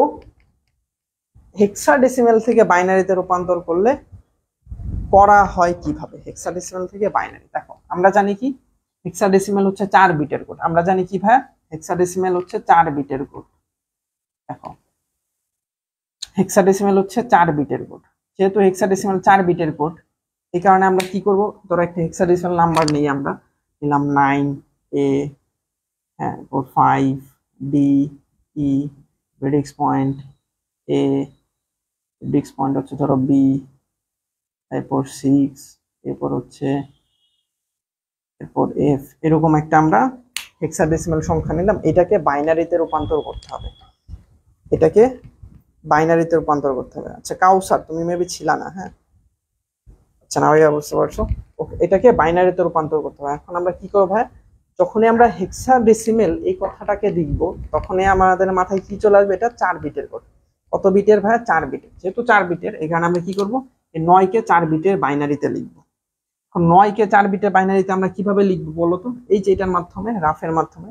হেক্সাডেসিমেল থেকে বাইনারিতে রূপান্তর করলে করা হয় কিভাবে। হেক্সাডেসিমেল থেকে বাইনারি, দেখো আমরা জানি কি হেক্সাডেসিমেল হচ্ছে 4 বিটের কোড। আমরা জানি কি ভাই, হেক্সাডেসিমেল হচ্ছে 4 বিটের কোড। দেখো হেক্সাডেসিমেল হচ্ছে 4 বিটের কোড। যেহেতু হেক্সাডেসিমেল 4 বিটের কোড, এই কারণে আমরা কি করব, ধরো একটা হেক্সাডেসিমেল নাম্বার নিই, আমরা নিলাম 9A, হ্যাঁ, 5D, E, radix point A, radix point হচ্ছে ধরো B, এরপর 6, এরপর হচ্ছে এরপর F, এরকম একটা আমরা হেক্সাডেসিমাল সংখ্যা নিলাম। এটাকে বাইনারিতে রূপান্তর করতে হবে, এটাকে বাইনারিতে রূপান্তর করতে হবে। আচ্ছা কাউসার, তুমি মেবি ছিলা না, হ্যাঁ, আচ্ছা না ভাইয়া, বুঝতে পারছো? ওকে, এটাকে বাইনারিতে রূপান্তর করতে হবে। এখন আমরা কি করবো ভাই, যখনই আমরা হেক্সাডেসিমেল এই কথাটাকে লিখব, তখনই আমাদের মাথায় কি চলে আসবে, এটা 4 বিটের কোড। কত বিটের ভাই? 4 বিটের। যেহেতু 4 বিটের, এখানে আমরা কি করব, এই 9 কে 4 বিটের বাইনারিতে লিখবো। এখন 9 কে 4 বিটের বাইনারিতে আমরা কিভাবে লিখবো বলো তো? এই যে এটার মাধ্যমে, রাফের মাধ্যমে।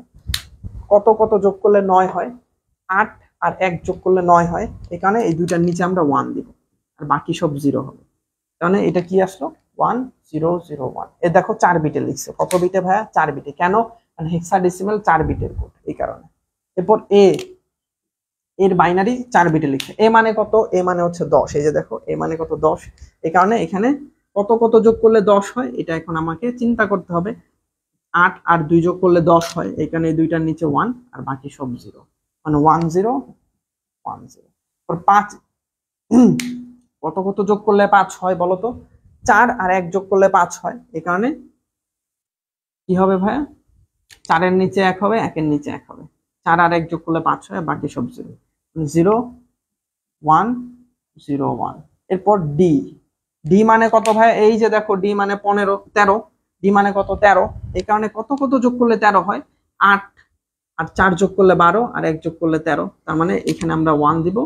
কত কত যোগ করলে 9 হয়? 8 আর 1 যোগ করলে 9 হয়। এই কারণে এই দুইটার নিচে আমরা 1 দিব, আর বাকি সব 0 হবে। তাহলে এটা কি আসলো, 1001। এ দেখো 4 বিটে লিখছে। কত বিটে ভাইয়া? 4 বিটে। কেন? মানে হেক্সাডেসিমাল 4 বিটের কোড, এই কারণে। এরপর এর বাইনারি 4 বিটে লিখছে। এ মানে কত? এ মানে হচ্ছে 10। এই যে দেখো, এ মানে কত? 10। এই কারণে এখানে কত কত যোগ করলে 10 হয়, এটা এখন আমাকে চিন্তা করতে হবে। 8 আর 2 যোগ করলে 10 হয়, এখানে এই দুইটার নিচে 1 আর বাকি সব 0, মানে 1010। 5 কত কত যোগ করলে 5 হয় বলো তো? 4 আর 1 যোগ করলে 5 হয়। এই কারণে কি হবে ভাইয়া, 4 এর নিচে 1 হবে, 1 এর নিচে 1 হবে। 4 আর 1 যোগ করলে 5 হয়, বাকি সব 0, 0101। এরপর ডি, ডি মানে কত ভাই? এই যে দেখো, ডি মানে 13। ডি মানে কত? 13। এই কারণে কত কত যোগ করলে 13 হয়? 8 আর 4 যোগ করলে 12 আর 1 যোগ করলে 13। তার মানে এখানে আমরা 1 দিব।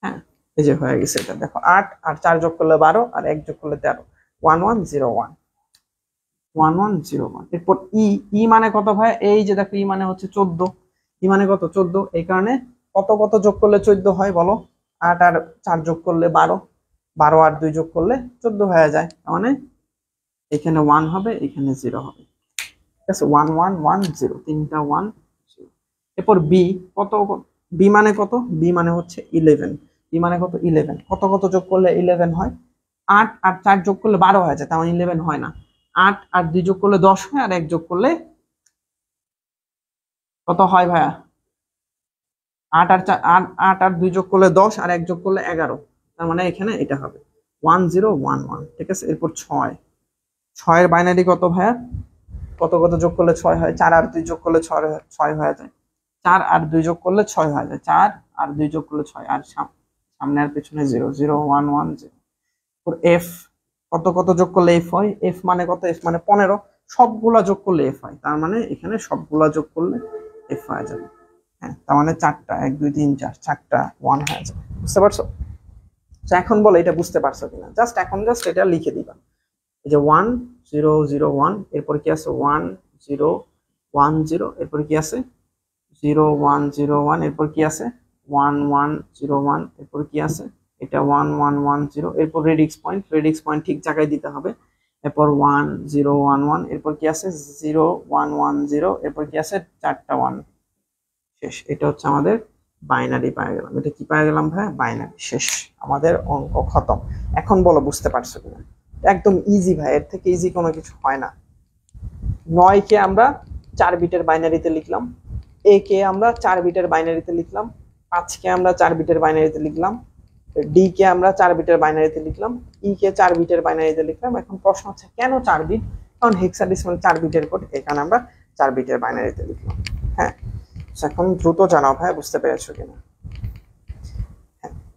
হ্যাঁ, এই যে হয়ে গেছে এটা। দেখো 8 আর 4 যোগ করলে 12 আর 1 যোগ করলে 13, 1101, 1101। এরপর ই মানে কত ভাই? এই যে দেখো, ই মানে হচ্ছে 14। ই মানে কত? 14। এই কারণে কত কত যোগ করলে 14 হয় বলো? 8 আর 4 যোগ করলে 12, 12 আর 2 যোগ করলে 14 হয়ে যায়। তার মানে এখানে 1 হবে, এখানে 0 হবে। ঠিক আছে, 1110, তিনটা 1 0। এরপর বি, কত? বি মানে কত? বি মানে হচ্ছে 11। বি মানে কত? 11। কত কত যোগ করলে 11 হয়? 8 আর 4 যোগ করলে 12 হয়ে যায়, তার মানে 11 হয় না। 8 আর 2 যোগ করলে 10 হয়, আর 1 যোগ করলে কত হয় ভাইয়া? 8 আর 2 যোগ করলে 10 আর 1 যোগ করলে 11। তার মানে এখানে এটা হবে 1011। ঠিক আছে, এরপর 6, 6 এর বাইনারি কত ভাইয়া? কত কত যোগ করলে 6 হয়? 4 আর 2 যোগ করলে 6 হয়ে যায়। 4 আর 2 যোগ করলে 6 হয়ে যায়। 4 আর 2 যোগ করলে 6, আর সামনে আর পেছনে 0, 0110। এফ, কত কত যোগ করলে এফ হয়? এফ মানে কত? এফ মানে 15। সবগুলা যোগ করলে এফ হয়, তার মানে এখানে সবগুলা যোগ করলে এফ হয়ে যাবে। হ্যাঁ, তার মানে 4টা, 1 2 3 4, 4টা 1 হয়ে যাবে। বুঝতে পারছো? এখন বলো এটা বুঝতে পারছো কিনা? জাস্ট এটা লিখে দিবা। এই যে 1 0 0 1, এরপর কি আছে 1 0 1 0, এরপর কি আছে 0 1 0 1, এরপর কি আছে 1 1 0 1, এরপর কি আছে এটা 1 1 1 0, এরপর রেডিক্স পয়েন্ট ঠিক জায়গায় দিতে হবে, এরপর 1 0 1 1, এরপর কি আছে 0 1 1 0, এরপর কি আছে 4টা 1, শেষ। এটা হচ্ছে আমাদের বাইনারি পেয়ে গেলাম। এটা কি পেয়ে গেলাম ভাই? বাইনারি। শেষ, আমাদের অঙ্ক খতম। এখন বলো বুঝতে পারছো কিনা? একদম ইজি ভাই, এর থেকে ইজি কোনো কিছু হয় না। 9 কে আমরা 4 বিটের বাইনারিতে লিখলাম, এ কে আমরা 4 বিটের বাইনারিতে লিখলাম, 5 কে আমরা 4 বিটের বাইনারিতে লিখলাম, ডি কে আমরা 4 বিটের বাইনারিতে লিখলাম, ই কে 4 বিটের বাইনারিতে লিখলাম। এখন প্রশ্ন হচ্ছে কেন 4 বিট? কারণ হেক্সাডেসিমাল 4 বিটের কোড, এখানে আমরা 4 বিটের বাইনারিতে লিখলাম। হ্যাঁ, এখন দ্রুত জানাও ভাই বুঝতে পেরেছো কিনা।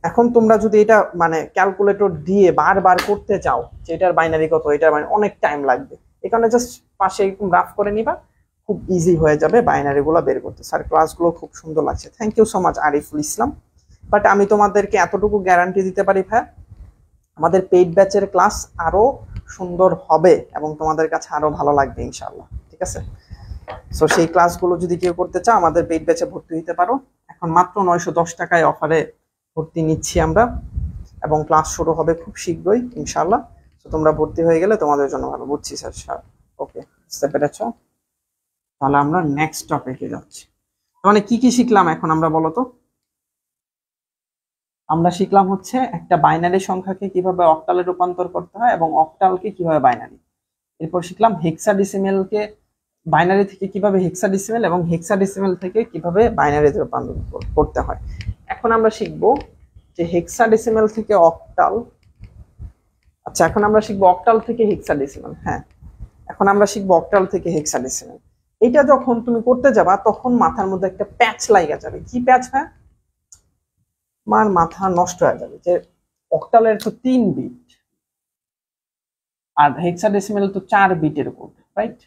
এখন তোমরা যদি এটা মানে ক্যালকুলেটর দিয়ে বারবার করতে চাও যে এটার বাইনারি কত, এটার বাইনারি, অনেক টাইম লাগবে। এখানে জাস্ট পাশে একদম রাফ করে নিবা, খুব ইজি হয়ে যাবে বাইনারি গুলো বের করতে। স্যার ক্লাসগুলো খুব সুন্দর লাগছে, thank you so much Ariful Islam. But আমি তোমাদেরকে এতটুকু গ্যারান্টি দিতে পারি ভাই, আমাদের পেইড ব্যাচের ক্লাস আরো সুন্দর হবে এবং তোমাদের কাছে আরো ভালো লাগবে ইনশাআল্লাহ, ঠিক আছে? সো সেই ক্লাসগুলো যদি কেউ করতে চাও আমাদের পেইড ব্যাচে ভর্তি হতে পারো। এখন মাত্র 910 টাকায় অফারে ভর্তি নিচ্ছি আমরা, এবং ক্লাস শুরু হবে খুব শীঘ্রই ইনশাআল্লাহ। তো তোমরা ভর্তি হয়ে গেলে তোমাদের জন্য ভালো। বুঝছি স্যার, ওকে, বুঝতে পেরেছো? তাহলে আমরা নেক্সট টপিকে যাচ্ছি। মানে কি কি শিখলাম এখন আমরা বলো তো? আমরা শিখলাম হচ্ছে একটা বাইনারি সংখ্যাকে কিভাবে অক্টালে রূপান্তর করতে হয় এবং অক্টালকে কিভাবে বাইনারি। এরপর শিখলাম হেক্সাডেসিমেলকে বাইনারি থেকে কিভাবে হেক্সাডেসিমেল এবং হেক্সাডেসিমেল থেকে কিভাবে বাইনারিতে রূপান্তর করতে হয়। এখন আমরা শিখবো যে হেক্সাডেসিমেল থেকে অক্টাল। আচ্ছা, এখন আমরা শিখবো অক্টাল থেকে হেক্সাডেসিমেল। হ্যাঁ, এখন আমরা শিখবো অক্টাল থেকে হেক্সাডেসিমেল। এটা যখন তুমি করতে যাবা তখন মাথার মধ্যে একটা প্যাচ লাগা যাবে। কি প্যাচ? হ্যাঁ, আমার মাথা নষ্ট হয়ে যাবে যে অক্টালের তো 3 বিট আর হেক্সাডেসিমেল তো 4 বিটের কোড, রাইট?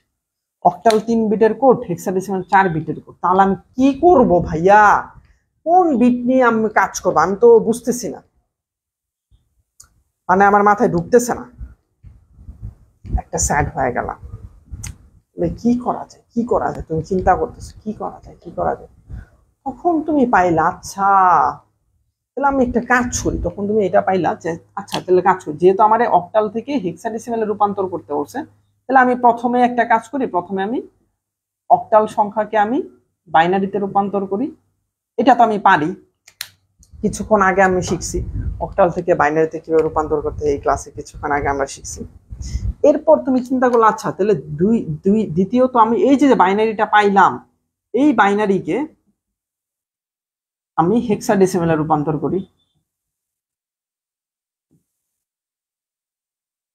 অক্টাল 3 বিটের কোড, হেক্সাডেসিমাল 4 বিটের কোড। তাহলে আমি কি করব ভাইয়া? কোন বিট নিয়ে আমি কাজ করব? আমি তো বুঝতেছি না, মানে আমার মাথায় ঢুকতেছে না। একটা স্যাড হয়ে গেলাম, কি করা যায়, কি করা যায়? তুমি চিন্তা করতেছো কি করা যায়, কি করা যায়। তখন তুমি পাইলা, আচ্ছা তাহলে আমি একটা কাজ করি। তখন তুমি এটা পাইলা যে আচ্ছা তাহলে কাজ করি, যেহেতু আমার অক্টাল থেকে হেক্সাডেসিমালে রূপান্তর করতে বলছে, তাহলে আমি প্রথমে একটা কাজ করি। প্রথমে আমি অক্টাল সংখ্যাকে আমি বাইনারিতে রূপান্তর করি। এটা তো আমি পারি, কিছুক্ষণ আগে আমি শিখছি অক্টাল থেকে বাইনারিতে কিভাবে রূপান্তর করতে, এই ক্লাসে কিছুক্ষণ আগে আমরা শিখছি। এরপর তুমি চিন্তা করলে আচ্ছা তাহলে দ্বিতীয়ত আমি এই যে বাইনারিটা পাইলাম, এই বাইনারিকে আমি হেক্সাডেসিমেলে রূপান্তর করি।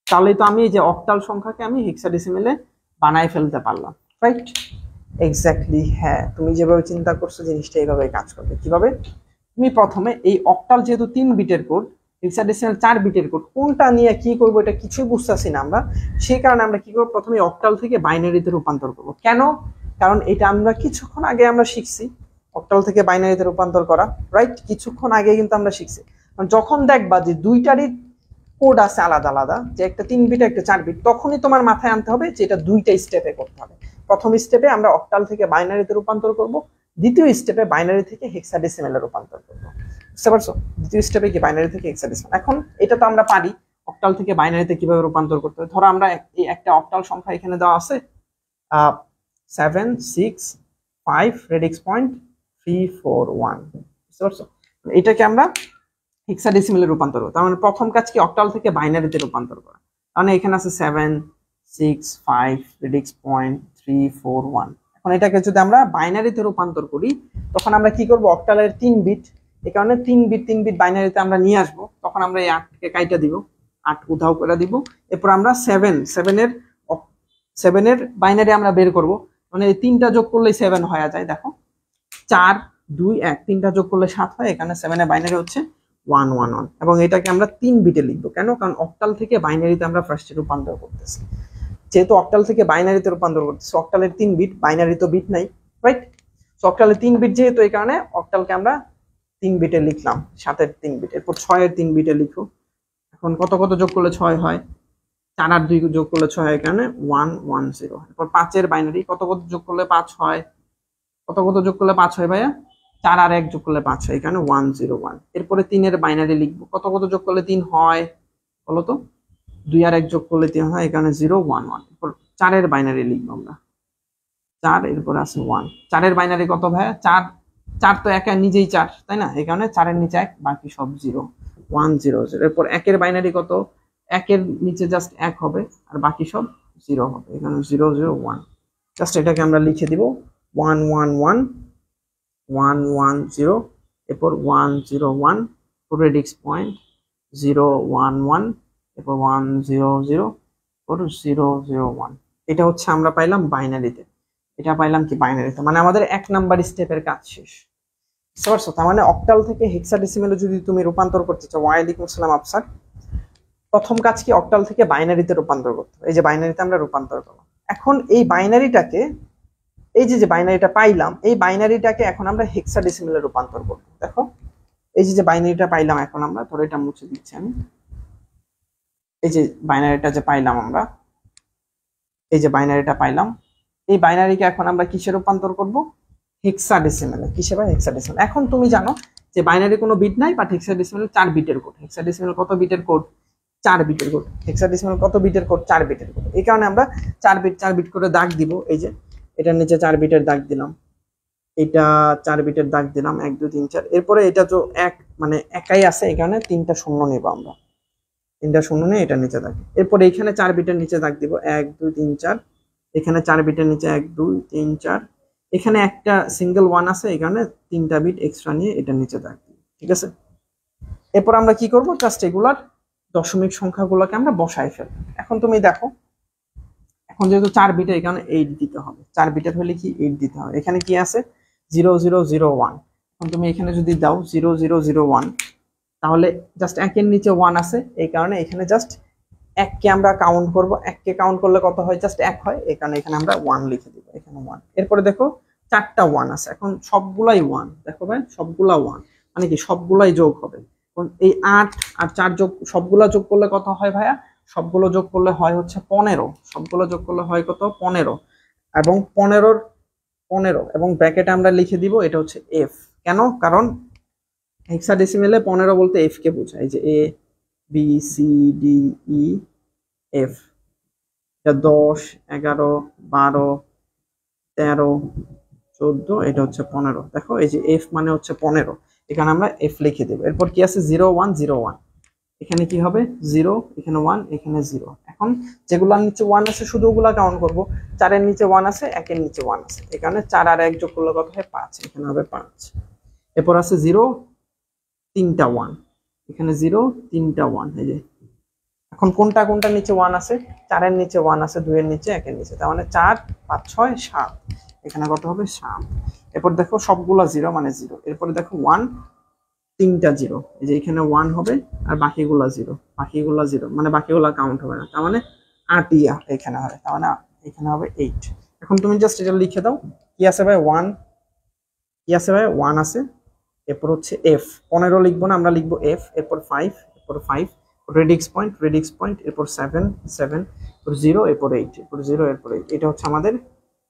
তাহলে তো আমি এই যে অক্টাল সংখ্যাকে আমি হেক্সাডেসিমেলে বানায় ফেলতে পারলাম, রাইট? এক্স্যাক্টলি, হ্যাঁ, তুমি যেভাবে চিন্তা করছো জিনিসটা এইভাবে কাজ করবে। কিভাবে? তুমি প্রথমে এই অক্টাল যেহেতু 3 বিটের কোড, হেক্সাডেসিমাল 4 বিটের কোড, কোনটা নিয়ে কি করব এটা কিছুই বুঝতেছি না আমরা। সেই কারণে আমরা কি করব, প্রথমে অক্টাল থেকে বাইনারিতে রূপান্তর করব। কেন? কারণ এটা আমরা কিছুক্ষণ আগে আমরা শিখছি অক্টাল থেকে বাইনারিতে রূপান্তর করা, রাইট? কিছুক্ষণ আগে কিন্তু আমরা শিখছি। যখন দেখবা যে দুইটারই কোড আছে আলাদা আলাদা, যে একটা 3 বিট একটা 4 বিট, তখনই তোমার মাথায় আনতে হবে যে এটা দুইটা স্টেপে করতে হবে। প্রথম স্টেপে আমরা অক্টাল থেকে বাইনারিতে রূপান্তর করব, দ্বিতীয় স্টেপে বাইনারি থেকে হেক্সাডেসিমেলে রূপান্তর করব। বুঝতে পারছো? দ্বিতীয় স্টেপে কি বাইনারি থেকে হেক্সাডেসিমেল। এখন এটা তো আমরা পারি অক্টাল থেকে বাইনারিতে কিভাবে রূপান্তর করতে হয়। ধরো আমরা এই একটা অক্টাল সংখ্যা এখানে দেওয়া আছে 7 6 5 রেডিক্স পয়েন্ট 3 4 1। বুঝতে পারছো? এটাকে আমরা হেক্সাডেসিমেলে রূপান্তর করব। তার মানে প্রথম কাজ কি, অক্টাল থেকে বাইনারিতে রূপান্তর করা। মানে এখানে আছে 7 6 5 রেডিক্স পয়েন্ট 3 4 1। এখন এটাকে যদি আমরা বাইনারিতে রূপান্তর করি তখন আমরা কি করব, অক্টালের 3 বিট, এই কারণে 3 বিট বাইনারিতে আমরা নিয়ে আসব। তখন আমরা এই 8 কে কাইটা দিব, 8 উধাও করে দিব। এরপর আমরা 7 এর বাইনারি আমরা বের করব। মানে এই 3টা যোগ করলে 7 হয়ে যায়। দেখো 4 2 1, 3টা যোগ করলে 7 হয়। এখানে 7 এর বাইনারি হচ্ছে 1 1 1, এবং এটাকে আমরা 3 বিটে লিখবো। কেন? কারণ অক্টাল থেকে বাইনারিতে আমরা ফার্স্টে রূপান্তর করতেছি। যেহেতু অক্টাল থেকে বাইনারিতে রূপান্তর করতেছি, অক্টালের 3 বিট, বাইনারি তো বিট নাই, রাইট? সো অক্টালের 3 বিট যেহেতু, এই কারণে অক্টালকে আমরা 3 বিটে লিখলাম, 7 এর 3 বিট। এরপর 6 এর 3 বিটে লিখো। এখন কত কত যোগ করলে 6 হয়? 4 আর 2 যোগ করলে 6 হয়, এখানে 110। এরপর 5 এর বাইনারি কত কত যোগ করলে 5 হয়, কত কত যোগ করলে 5 হয় ভাইয়া, 4 আর 1 যোগ করলে 5 হয়, এখানে 101। এরপরে 3 এর বাইনারি লিখবো, কত কত যোগ করলে 3 হয় বলো তো, 2 আর 1 যোগ করলে 3 হয়, এখানে 011। এরপর 4 এর বাইনারি লিখবো আমরা 4, এরপরে আছে 1। 4 এর বাইনারি কত ভাইয়া, 4, 4 তো একা নিজেই 4 তাই না, এই কারণে 4 এর নিচে 1, বাকি সব 0, 100। এরপর 1 এর বাইনারি কত, 1 এর নিচে জাস্ট 1 হবে আর বাকি সব 0 হবে, এখানে 001। জাস্ট এটাকে আমরা লিখে দিব 111 110, এরপর 101, রেডিক্স পয়েন্ট 011, এরপর 100, এরপর 001। এটা হচ্ছে আমরা পাইলাম বাইনারিতে, এটা পাইলাম কি বাইনারিতে, মানে আমাদের 1 নাম্বার স্টেপের কাজ শেষ। বুঝতে পারছো? তার মানে অক্টাল থেকে হেক্সাডেসিমেলে যদি তুমি রূপান্তর করতে চাও, ওয়ালাইকুম আসসালাম আফসার, প্রথম কাজ কি অক্টাল থেকে বাইনারিতে রূপান্তর করতে হবে। এই যে বাইনারিতে আমরা রূপান্তর করলাম, এখন এই বাইনারিটাকে, এই যে বাইনারিটা পাইলাম, এই বাইনারিটাকে এখন আমরা হেক্সাডেসিমেলে রূপান্তর করব। দেখো এই যে বাইনারিটা পাইলাম, এখন আমরা ধরো এটা মুছে দিচ্ছি আমি, এই যে বাইনারিটা যে পাইলাম আমরা, এই যে বাইনারিটা পাইলাম, এই বাইনারিকে এখন আমরা কিসে রূপান্তর করব, হেক্সাডেসিমেলে। কিসে ভাই, হেক্সাডেসিমেল। এখন তুমি জানো যে বাইনারি কোনো বিট নাই, বাট হেক্সাডেসিমেল 4 বিটের কোড। হেক্সাডেসিমেল কত বিটের কোড, 4 বিটের কোড। হেক্সাডেসিমেল কত বিটের কোড, 4 বিটের কোড। এই কারণে আমরা 4 বিট করে দাগ দিব। এই যে এটার নিচে 4 বিটের দাগ দিলাম, এটা 4 বিটের দাগ দিলাম, 1 2 3 4। এরপরে এটা তো এক মানে একাই আছে, এই কারণে 3টা শূন্য নেব আমরা, 3টা শূন্য নিয়ে এটা নিচে দাগ। এরপর এখানে 4 বিটের নিচে দাগ দিব, 1 2 3 4। এখানে 4 বিটের নিচে 1 2 3 4। এখানে একটা সিঙ্গেল 1 আছে, এই কারণে 3টা বিট এক্সট্রা নিয়ে এটা নিচে দাগ দিব। ঠিক আছে, এরপর আমরা কি করব, জাস্ট এগুলার দশমিক সংখ্যাগুলোকে আমরা বসাই ফেলব। এখন তুমি দেখো, এখন যেহেতু 4 বিটের, এখানে 8 দিতে হবে। 4 বিটের হলে কি 8 দিতে হবে। এখানে কি আছে 0001। এখন তুমি এখানে যদি দাও 0001, তাহলে জাস্ট 1 এর নিচে 1 আছে, এই কারণে এখানে জাস্ট 1 কে আমরা কাউন্ট করব। 1 কে কাউন্ট করলে কত হয়, জাস্ট 1 হয়, এই কারণে এখানে আমরা 1 লিখে দিব, এখানে 1। এরপরে দেখো 4টা 1 আছে, এখন সবগুলাই 1। দেখো ভাই সবগুলা 1, মানে কি সবগুলাই যোগ হবে। এই 8 আর 4 যোগ, সবগুলা যোগ করলে কত হয় ভাইয়া, সবগুলো যোগ করলে হয় হচ্ছে 15। সবগুলো যোগ করলে হয় কত, 15। এবং 15 এবং ব্র্যাকেটে আমরা লিখে দিব এটা হচ্ছে এফ। কেন, কারণ হেক্সাডেসিমেলে 15 বলতে এফ কে বোঝায়। এই যে A B C D E F, এটা 10 11 12 13 14, এটা হচ্ছে 15। দেখো এই যে এফ মানে হচ্ছে 15, এখানে আমরা এফ লিখে দেব। এরপর কি আছে 0101, এখানে কি হবে 0, এখানে 1, এখানে 0। এখন যেগুলোর নিচে 1 আছে শুধু ওগুলা কাউন্ট করব। 4 এর নিচে 1 আছে, 1 এর নিচে 1 আছে, এখানে 4 আর 1 যোগ করলে কত হয় 5, এখানে হবে 5। এরপর আছে 0 3টা 1, এখানে 0 3টা 1। এই যে এখন কোনটা কোনটা নিচে 1 আছে, 4 এর নিচে 1 আছে, 2 এর নিচে, 1 এর নিচে, তার মানে 4 5 6 7, এখানে কত হবে 7। এরপর দেখো সবগুলা 0 মানে 0। এরপরে দেখো 1 3টা 0, এই যে এখানে 1 হবে আর বাকিগুলা 0, বাকিগুলা 0 মানে বাকিগুলা কাউন্ট হবে না, তার মানে 8ই এখানে হবে, তার মানে এখানে হবে 8। এখন তুমি জাস্ট এটা লিখে দাও, কি আছে ভাই 1, কি আছে ভাই 1 আছে। এরপর হচ্ছে এফ, 15 লিখবো না, আমরা লিখবো এফ। এরপর 5, এরপর 5, রেডিক্স পয়েন্ট, এরপর 7 7, এরপর 0, এরপর 8, এরপর 0, এরপর 8। এটা হচ্ছে আমাদের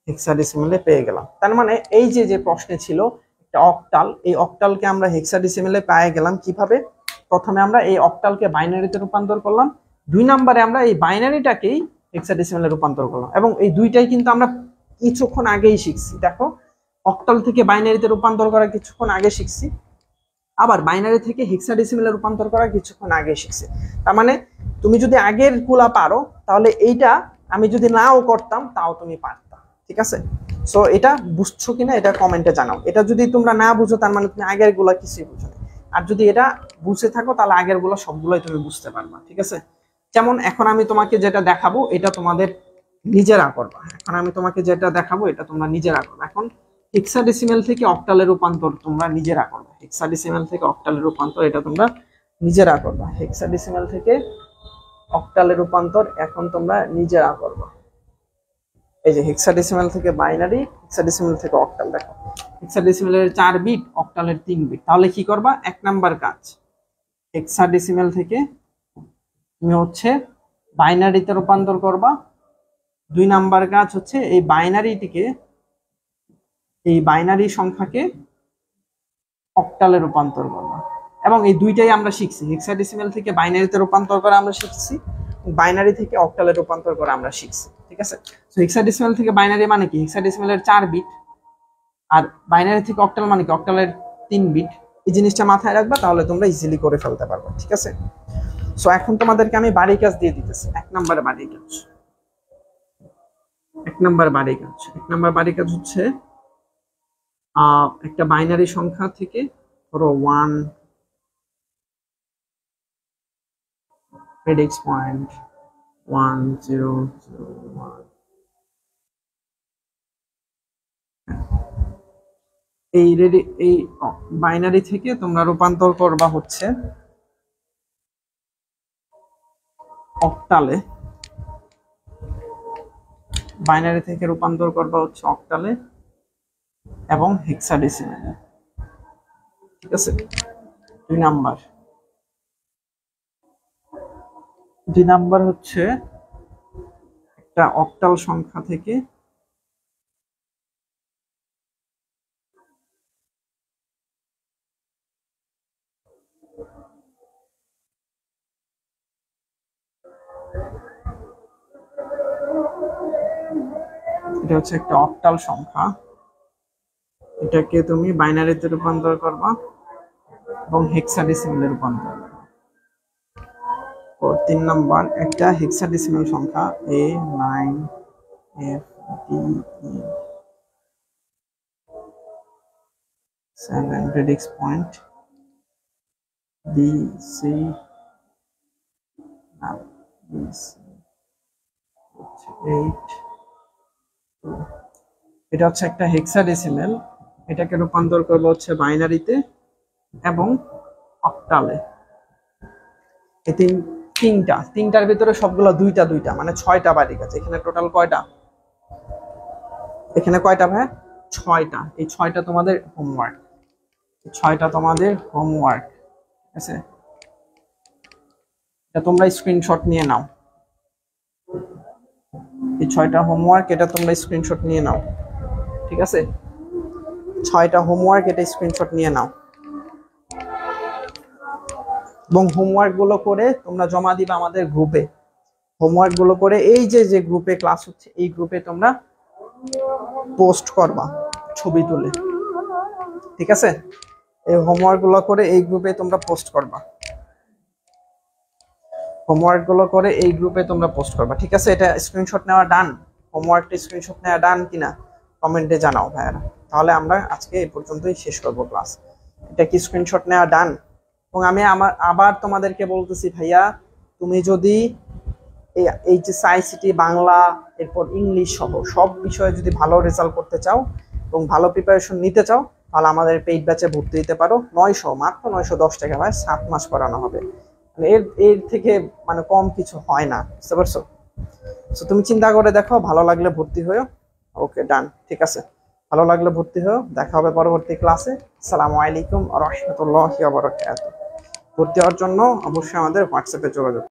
হেক্সাডেসিমেলে পেয়ে গেলাম। তার মানে এই যে প্রশ্নে ছিল একটা অক্টাল, এই অক্টালকে আমরা হেক্সাডেসিমেলে পেয়ে গেলাম কিভাবে। প্রথমে আমরা এই অক্টালকে বাইনারিতে রূপান্তর করলাম, 2 নম্বরে আমরা এই বাইনারিটাকেই হেক্সাডেসিমেলে রূপান্তর করলাম, এবং এই দুইটাই কিন্তু আমরা কিছুক্ষণ আগেই শিখছি। দেখো অক্টাল থেকে বাইনারিতে রূপান্তর করা কিছুক্ষণ আগে শিখছি, আবার বাইনারি থেকে হেক্সাডেসিমেলে রূপান্তর করা কিছুক্ষণ আগে শিখছি। তার মানে তুমি যদি আগের গুলা পারো, তাহলে এইটা আমি যদি নাও করতাম তাও তুমি পারতা। ঠিক আছে, সো এটা বুঝছো কিনা এটা কমেন্টে জানাও। এটা যদি তোমরা না বুঝো, তার মানে তুমি আগের গুলা কিছুই বুঝো না। আর যদি এটা বুঝে থাকো, তাহলে আগের গুলো সবগুলোই তুমি বুঝতে পারবা। ঠিক আছে, যেমন এখন আমি তোমাকে যেটা দেখাবো এটা তোমাদের নিজেরা করবা। এখন আমি তোমাকে যেটা দেখাবো এটা তোমরা নিজেরা করবা। এখন হেক্সাডেসিমেল থেকে অক্টালের রূপান্তর তোমরা নিজেরা করবে। হেক্সাডেসিমেল থেকে অক্টালের রূপান্তর এটা তোমরা নিজেরা করবা। হেক্সাডেসিমেল থেকে অক্টালের রূপান্তর এখন তোমরা নিজেরা করবা। এই যে হেক্সাডেসিমেল থেকে বাইনারি, হেক্সাডেসিমেল থেকে অক্টাল। দেখো হেক্সাডেসিমেলের 4 বিট, অক্টালের 3 বিট। তাহলে কি করবা, 1 নাম্বার কাজ, হেক্সাডেসিমেল থেকে তুমি হচ্ছে বাইনারিতে রূপান্তর করবা। 2 নাম্বার কাজ হচ্ছে এই বাইনারি সংখ্যাকে অক্টালে রূপান্তর করবা। এবং এই দুইটাই আমরা শিখছি, হেক্সাডেসিমাল থেকে বাইনারিতে রূপান্তর করা আমরা শিখছি, বাইনারি থেকে অক্টালে রূপান্তর করা আমরা শিখছি। ঠিক আছে, সো হেক্সাডেসিমাল থেকে বাইনারি মানে কি, হেক্সাডেসিমালের 4 বিট, আর বাইনারি থেকে অক্টাল মানে কি, অক্টালের 3 বিট। এই জিনিসটা মাথায় রাখবা, তাহলে তোমরা ইজিলি করে ফেলতে পারবে। ঠিক আছে, সো এখন তোমাদেরকে আমি বাড়ি কাজ দিয়ে দিতেছি। 1 নাম্বার বাড়ি কাজ, 1 নাম্বার বাড়ি কাজ, 1 নাম্বার বাড়ি কাজ হচ্ছে একটা বাইনারি সংখ্যা থেকে ধরো 1 প্রেডিক্স পয়েন্ট 1 0 0 1, এই বাইনারি থেকে তোমরা রূপান্তর করবা হচ্ছে অক্টালে, বাইনারি থেকে রূপান্তর করবা হচ্ছে অক্টালে এবং হেক্সাডেসিমালে। ঠিক আছে, 2 নাম্বার হচ্ছে একটা অক্টাল সংখ্যা থেকে এটা হচ্ছে একটা অক্টাল সংখ্যা, এটাকে তুমি বাইনারিতে রূপান্তর করবা এবং হেক্সাডেসিমালে রূপান্তর করবা। 3 নাম্বার একটা হেক্সাডেসিমাল সংখ্যা A9FDE 7 প্রেডিক্স পয়েন্ট BC, এটা হচ্ছে একটা হেক্সাডেসিমাল, এটাকে রূপান্তর করবো হচ্ছে বাইনারিতে এবং অক্টালে। এই তিনটার ভিতরে সবগুলো দুইটা দুইটা, মানে 6টা বাড়ি কাজ। এখানে টোটাল কয়টা, এখানে কয়টা ভাই, 6টা। এই 6টা তোমাদের হোমওয়ার্ক, 6টা তোমাদের হোমওয়ার্ক। ঠিক আছে, এটা তোমরা স্ক্রিনশট নিয়ে নাও, এই 6টা হোমওয়ার্ক, এটা তোমরা স্ক্রিনশট নিয়ে নাও। ঠিক আছে, 6টা হোমওয়ার্ক, এটা স্ক্রিনশট নিয়ে নাও এবং হোমওয়ার্ক গুলো করে তোমরা জমা দিবা আমাদের গ্রুপে। হোমওয়ার্ক গুলো করে এই যে গ্রুপে ক্লাস হচ্ছে, এই গ্রুপে তোমরা পোস্ট করবা ছবি তুলে। ঠিক আছে, এই হোমওয়ার্ক গুলো করে এই গ্রুপে তোমরা পোস্ট করবা, হোমওয়ার্ক গুলো করে এই গ্রুপে তোমরা পোস্ট করবা। ঠিক আছে, এটা স্ক্রিনশট নেওয়া ডান, হোমওয়ার্কটা স্ক্রিনশট নেওয়া ডান কিনা কমেন্টে জানাও ভাইয়ারা, তাহলে আমরা আজকে এই পর্যন্তই শেষ করব ক্লাস। এটা কি স্ক্রিনশট নেওয়া ডান? এবং আমি আবার তোমাদেরকে বলতেছি ভাইয়া, তুমি যদি এইচএসসি আইসিটি বাংলা এরপর ইংলিশ সহ সব বিষয়ে যদি ভালো রেজাল্ট করতে চাও এবং ভালো প্রিপারেশন নিতে চাও, তাহলে আমাদের পেইড ব্যাচে ভর্তি দিতে পারো। মাত্র 910 টাকা ভাই, 7 মাস পড়ানো হবে। এর থেকে মানে কম কিছু হয় না, বুঝতে পারছো? সো তুমি চিন্তা করে দেখো, ভালো লাগলে ভর্তি হয়েও। ওকে ডান, ঠিক আছে, ভালো লাগলে ভর্তি হয়েও। দেখা হবে পরবর্তী ক্লাসে। আসসালামু আলাইকুম ওয়া রাহমাতুল্লাহি ওয়া বারাকাতুহু। ভর্তি হওয়ার জন্য অবশ্যই আমাদের হোয়াটসঅ্যাপে যোগাযোগ